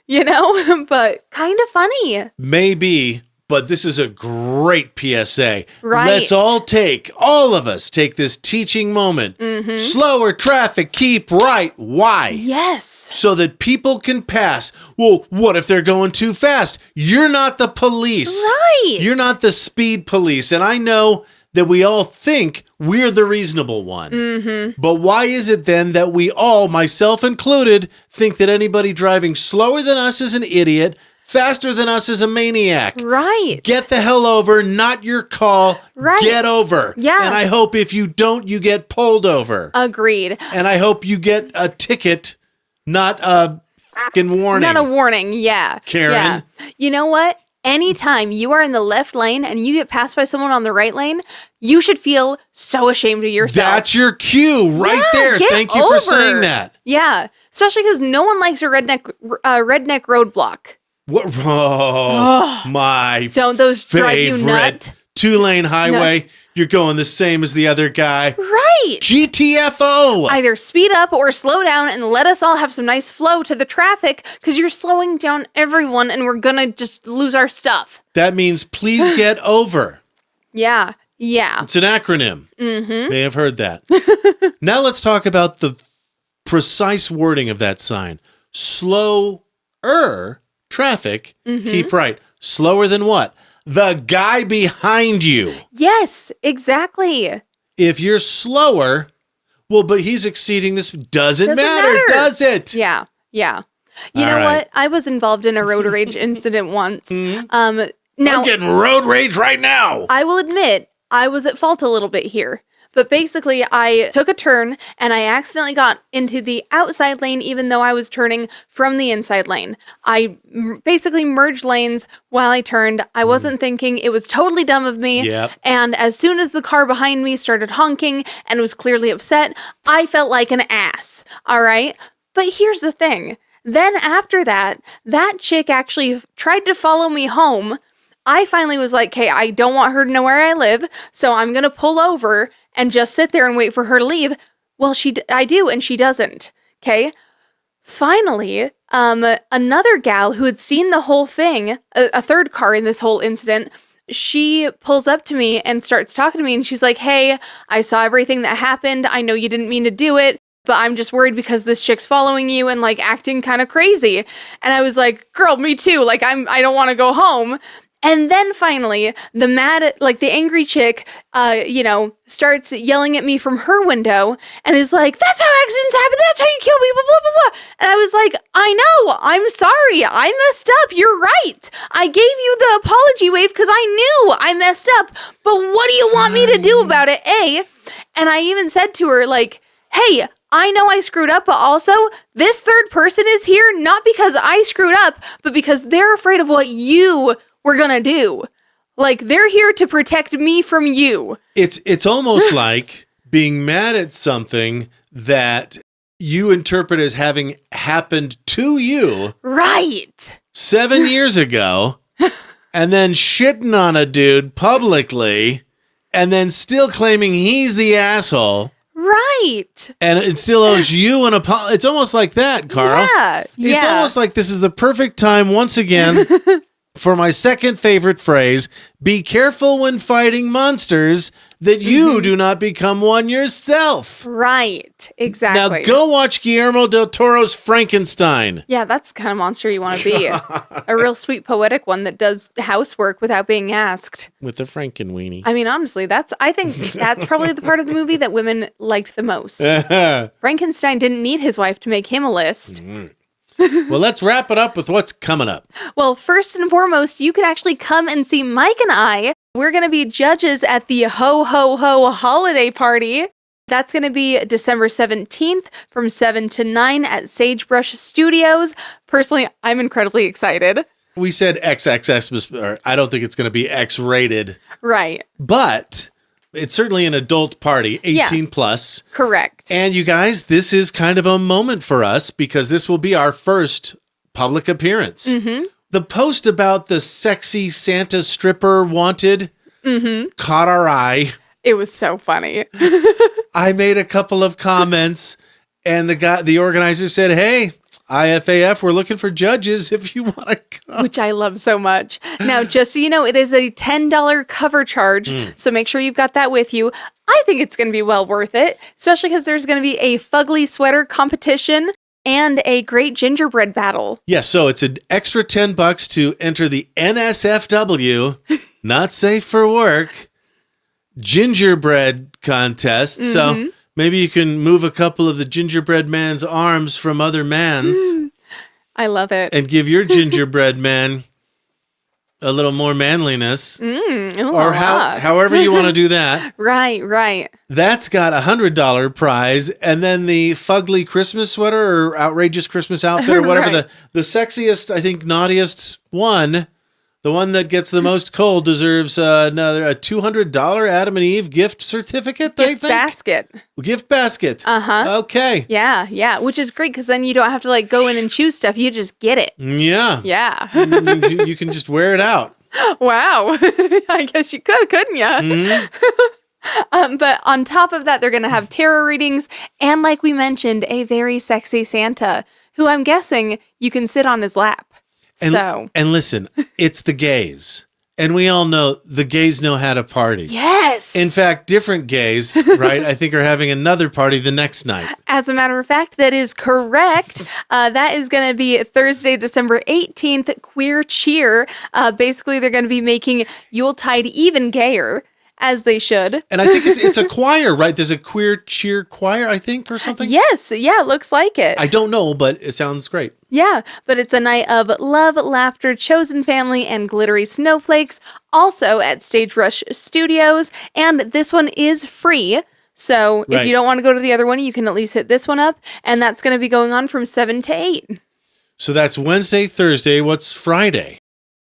Speaker 2: you know? But kind of funny.
Speaker 1: Maybe, but this is a great PSA.
Speaker 2: Right.
Speaker 1: Let's all of us take this teaching moment.
Speaker 2: Mm-hmm.
Speaker 1: Slower traffic, keep right. Why?
Speaker 2: Yes.
Speaker 1: So that people can pass. Well, what if they're going too fast? You're not the police.
Speaker 2: Right.
Speaker 1: You're not the speed police. And I know that we all think we're the reasonable one.
Speaker 2: Mm-hmm.
Speaker 1: But why is it then that we all, myself included, think that anybody driving slower than us is an idiot, faster than us is a maniac?
Speaker 2: Right.
Speaker 1: Get the hell over, not your call.
Speaker 2: Right.
Speaker 1: Get over.
Speaker 2: Yeah.
Speaker 1: And I hope if you don't, you get pulled over.
Speaker 2: Agreed.
Speaker 1: And I hope you get a ticket, not a fucking warning.
Speaker 2: Not a warning, yeah.
Speaker 1: Karen.
Speaker 2: Yeah. You know what? Anytime you are in the left lane and you get passed by someone on the right lane, you should feel so ashamed of yourself.
Speaker 1: That's your cue right there.
Speaker 2: Get
Speaker 1: Thank you
Speaker 2: over.
Speaker 1: for saying that.
Speaker 2: Yeah. Especially because no one likes a redneck roadblock.
Speaker 1: What? Oh, my
Speaker 2: Don't those drive you
Speaker 1: favorite
Speaker 2: nut?
Speaker 1: 2-lane highway.
Speaker 2: Nuts.
Speaker 1: You're going the same as the other guy.
Speaker 2: Right.
Speaker 1: GTFO.
Speaker 2: Either speed up or slow down and let us all have some nice flow to the traffic because you're slowing down everyone and we're going to just lose our stuff.
Speaker 1: That means please get over.
Speaker 2: Yeah. Yeah.
Speaker 1: It's an acronym.
Speaker 2: Mm-hmm.
Speaker 1: May have heard that. Now let's talk about the precise wording of that sign. Slower traffic, keep right. Slower than what? The guy behind you.
Speaker 2: Yes, exactly.
Speaker 1: If you're slower, well, but he's exceeding this. Doesn't matter, does it?
Speaker 2: Yeah, yeah. You know what? I was involved in a road rage incident once. Now,
Speaker 1: I'm getting road rage right now.
Speaker 2: I will admit, I was at fault a little bit here. But basically, I took a turn and I accidentally got into the outside lane even though I was turning from the inside lane. I basically merged lanes while I turned. I wasn't thinking. It was totally dumb of me.
Speaker 1: Yep.
Speaker 2: And as soon as the car behind me started honking and was clearly upset, I felt like an ass. All right? But here's the thing. Then after that chick actually tried to follow me home. I finally was like, hey, I don't want her to know where I live, so I'm going to pull over and just sit there and wait for her to leave. Well, I do, and she doesn't. Okay? Finally, another gal who had seen the whole thing, a third car in this whole incident, she pulls up to me and starts talking to me, and she's like, hey, I saw everything that happened. I know you didn't mean to do it, but I'm just worried because this chick's following you and, like, acting kind of crazy. And I was like, girl, me too. Like, I don't want to go home. And then finally, the angry chick, starts yelling at me from her window and is like, that's how accidents happen. That's how you kill people, blah, blah, blah. And I was like, I know. I'm sorry. I messed up. You're right. I gave you the apology wave because I knew I messed up. But what do you want me to do about it, A? And I even said to her, like, hey, I know I screwed up, but also this third person is here not because I screwed up, but because they're afraid of what you we're gonna do. Like, they're here to protect me from you.
Speaker 1: It's almost like being mad at something that you interpret as having happened to you
Speaker 2: right
Speaker 1: 7 years ago, and then shitting on a dude publicly, and then still claiming he's the asshole.
Speaker 2: Right. Right.
Speaker 1: And it still owes you an apology. It's almost like that, Carl.
Speaker 2: Yeah.
Speaker 1: It's almost like this is the perfect time, once again, for my second favorite phrase, be careful when fighting monsters that you do not become one yourself.
Speaker 2: Right. Exactly.
Speaker 1: Now go watch Guillermo del Toro's Frankenstein.
Speaker 2: Yeah, that's the kind of monster you want to be. A real sweet, poetic one that does housework without being asked.
Speaker 1: With the Frankenweenie.
Speaker 2: I mean, honestly, I think that's probably the part of the movie that women liked the most. Frankenstein didn't need his wife to make him a list.
Speaker 1: Well, let's wrap it up with what's coming up.
Speaker 2: Well, first and foremost, you can actually come and see Mike and I. We're going to be judges at the Ho Ho Ho holiday party. That's going to be December 17th from 7 to 9 at Sagebrush Studios. Personally, I'm incredibly excited.
Speaker 1: We said XXX, or I don't think it's going to be X-rated.
Speaker 2: Right.
Speaker 1: But it's certainly an adult party, 18 plus.
Speaker 2: Correct.
Speaker 1: And you guys, this is kind of a moment for us because this will be our first public appearance.
Speaker 2: Mm-hmm.
Speaker 1: The post about the sexy Santa stripper wanted caught our eye.
Speaker 2: It was so funny.
Speaker 1: I made a couple of comments and the organizer said, hey, IFAF, we're looking for judges if you want to come.
Speaker 2: Which I love so much. Now, just so you know, it is a $10 cover charge, so make sure you've got that with you. I think it's going to be well worth it, especially because there's going to be a fugly sweater competition and a great gingerbread battle.
Speaker 1: Yeah, so it's an extra $10 to enter the NSFW, not safe for work, gingerbread contest. So maybe you can move a couple of the gingerbread man's arms from other man's.
Speaker 2: I love it.
Speaker 1: And give your gingerbread man a little more manliness. Or however you want to do that.
Speaker 2: Right.
Speaker 1: That's got a $100 prize. And then the fugly Christmas sweater or outrageous Christmas outfit or whatever,
Speaker 2: Right.
Speaker 1: the sexiest, I think, naughtiest one, the one that gets the most cold, deserves another a $200 Adam and Eve gift certificate, I think?
Speaker 2: Basket.
Speaker 1: Gift basket.
Speaker 2: Uh-huh.
Speaker 1: Okay.
Speaker 2: Yeah, which is great because then you don't have to go in and choose stuff. You just get it.
Speaker 1: Yeah.
Speaker 2: Yeah.
Speaker 1: You can just wear it out.
Speaker 2: Wow. I guess you could, couldn't you? But on top of that, they're going to have tarot readings and, like we mentioned, a very sexy Santa who I'm guessing you can sit on his lap.
Speaker 1: And listen, it's the gays. And we all know the gays know how to party.
Speaker 2: Yes.
Speaker 1: In fact, different gays, right, I think are having another party the next night.
Speaker 2: As a matter of fact, that is correct. That is going to be Thursday, December 18th, Queer Cheer. Basically, they're going to be making Yuletide even gayer, as they should.
Speaker 1: And I think it's a choir, right? There's a Queer Cheer choir, I think, or something?
Speaker 2: Yes. Yeah, it looks like it.
Speaker 1: I don't know, but it sounds great.
Speaker 2: Yeah, but it's a night of love, laughter, chosen family, and glittery snowflakes, also at Sagebrush Studios. And this one is free. So if you don't want to go to the other one, you can at least hit this one up. And that's going to be going on from 7 to 8.
Speaker 1: So that's Wednesday, Thursday. What's Friday?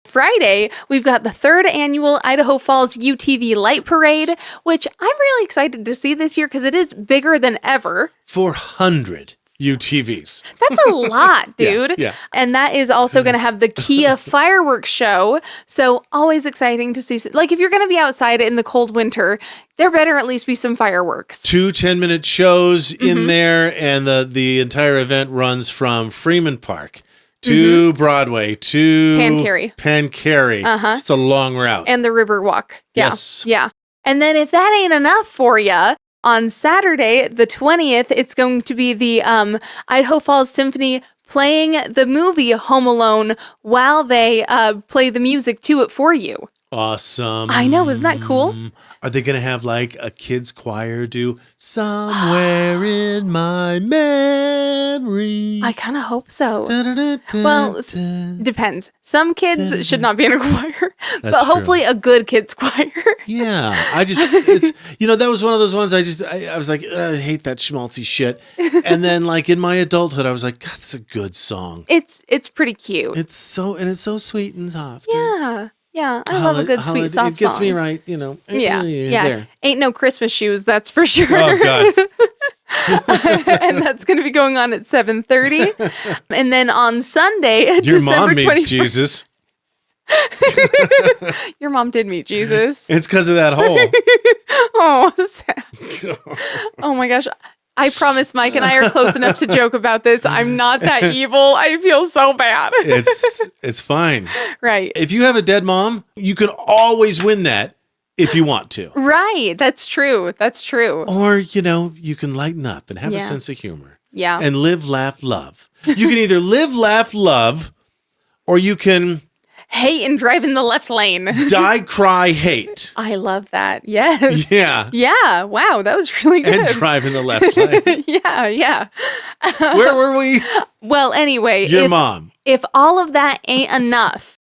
Speaker 2: Friday, we've got the 3rd annual Idaho Falls UTV Light Parade, which I'm really excited to see this year because it is bigger than ever.
Speaker 1: 400 UTVs.
Speaker 2: That's a lot, dude.
Speaker 1: Yeah.
Speaker 2: And that is also going to have the Kia fireworks show. So always exciting to see. If you're going to be outside in the cold winter, there better at least be some fireworks. 2
Speaker 1: 10-minute shows in there, and the entire event runs from Freeman Park to Broadway to Pancari. It's a long route.
Speaker 2: And the River Walk. Yeah.
Speaker 1: Yes.
Speaker 2: Yeah. And then if that ain't enough for you, on Saturday, the 20th, it's going to be the Idaho Falls Symphony playing the movie Home Alone while they play the music to it for you.
Speaker 1: Awesome.
Speaker 2: I know. Isn't that cool?
Speaker 1: Are they going to have a kids choir do Somewhere in My Memory?
Speaker 2: I kind of hope so. Well, depends. Some kids should not be in a choir, but hopefully a good kids choir.
Speaker 1: Yeah. It's, that was one of those ones I was like, I hate that schmaltzy shit. And then in my adulthood, I was like, God, that's a good song.
Speaker 2: It's pretty cute.
Speaker 1: It's so sweet and soft.
Speaker 2: Yeah. Yeah, I love a good sweet soft
Speaker 1: song. It gets
Speaker 2: song.
Speaker 1: me right,
Speaker 2: Yeah.
Speaker 1: There.
Speaker 2: Ain't no Christmas shoes, that's for sure.
Speaker 1: Oh, God.
Speaker 2: And that's going to be going on at 7:30. And then on Sunday,
Speaker 1: Your
Speaker 2: December
Speaker 1: mom meets
Speaker 2: 24th.
Speaker 1: Jesus.
Speaker 2: Your mom did meet Jesus.
Speaker 1: It's because of that hole.
Speaker 2: Oh, sad. Oh my gosh. I promise Mike and I are close enough to joke about this. I'm not that evil. I feel so bad.
Speaker 1: It's fine.
Speaker 2: Right.
Speaker 1: If you have a dead mom, you can always win that if you want to.
Speaker 2: Right. That's true. That's true.
Speaker 1: Or, you can lighten up and have a sense of humor.
Speaker 2: Yeah.
Speaker 1: And live, laugh, love. You can either live, laugh, love, or you can
Speaker 2: hate and drive in the left lane.
Speaker 1: Die, cry, hate.
Speaker 2: I love that. Yes.
Speaker 1: Yeah.
Speaker 2: Yeah. Wow. That was really good.
Speaker 1: And drive in the left lane.
Speaker 2: Yeah.
Speaker 1: Where were we?
Speaker 2: Well, anyway.
Speaker 1: Your mom.
Speaker 2: If all of that ain't enough,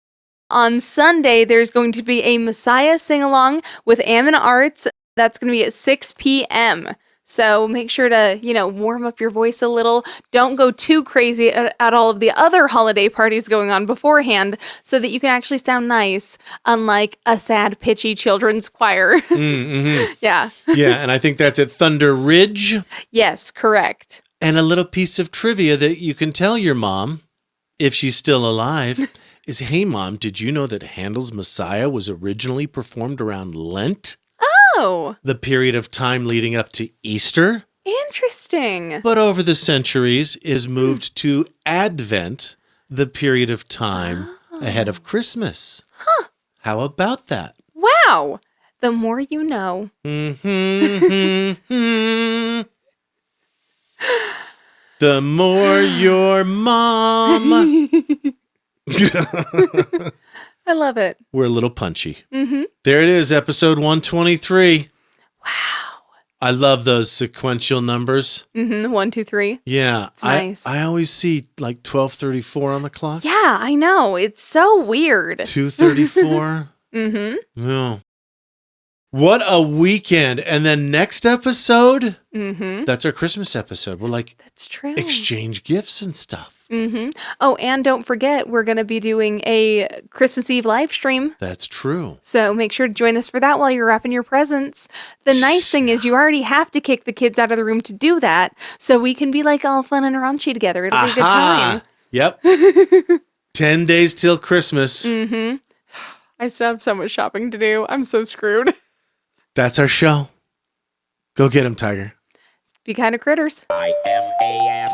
Speaker 2: on Sunday, there's going to be a Messiah sing-along with Ammon Arts. That's going to be at 6 p.m. So make sure to, warm up your voice a little. Don't go too crazy at all of the other holiday parties going on beforehand so that you can actually sound nice, unlike a sad, pitchy children's choir.
Speaker 1: Mm-hmm.
Speaker 2: Yeah.
Speaker 1: Yeah, and I think that's at Thunder Ridge.
Speaker 2: Yes, correct.
Speaker 1: And a little piece of trivia that you can tell your mom, if she's still alive, is, hey, Mom, did you know that Handel's Messiah was originally performed around Lent?
Speaker 2: Oh.
Speaker 1: The period of time leading up to Easter.
Speaker 2: Interesting.
Speaker 1: But over the centuries is moved to Advent, the period of time ahead of Christmas.
Speaker 2: Huh.
Speaker 1: How about that?
Speaker 2: Wow. The more you know.
Speaker 1: Mm-hmm. The more your mom.
Speaker 2: I love it.
Speaker 1: We're a little punchy.
Speaker 2: Mm-hmm.
Speaker 1: There it is, episode 123.
Speaker 2: Wow.
Speaker 1: I love those sequential numbers.
Speaker 2: 1, 2, 3.
Speaker 1: Yeah.
Speaker 2: It's nice.
Speaker 1: I always see like 12:34 on the clock.
Speaker 2: Yeah, I know. It's so weird.
Speaker 1: 2:34.
Speaker 2: Mm-hmm.
Speaker 1: Yeah. What a weekend. And then next episode, that's our Christmas episode. We're like,
Speaker 2: that's true.
Speaker 1: Exchange gifts and stuff.
Speaker 2: Oh, and don't forget, we're going to be doing a Christmas Eve live stream.
Speaker 1: That's true.
Speaker 2: So make sure to join us for that while you're wrapping your presents. The nice thing is you already have to kick the kids out of the room to do that. So we can be like all fun and raunchy together. It'll be a good time.
Speaker 1: Yep. 10 days till Christmas.
Speaker 2: I still have so much shopping to do. I'm so screwed.
Speaker 1: That's our show. Go get 'em, Tiger.
Speaker 2: Be kind of critters.
Speaker 3: IFAF.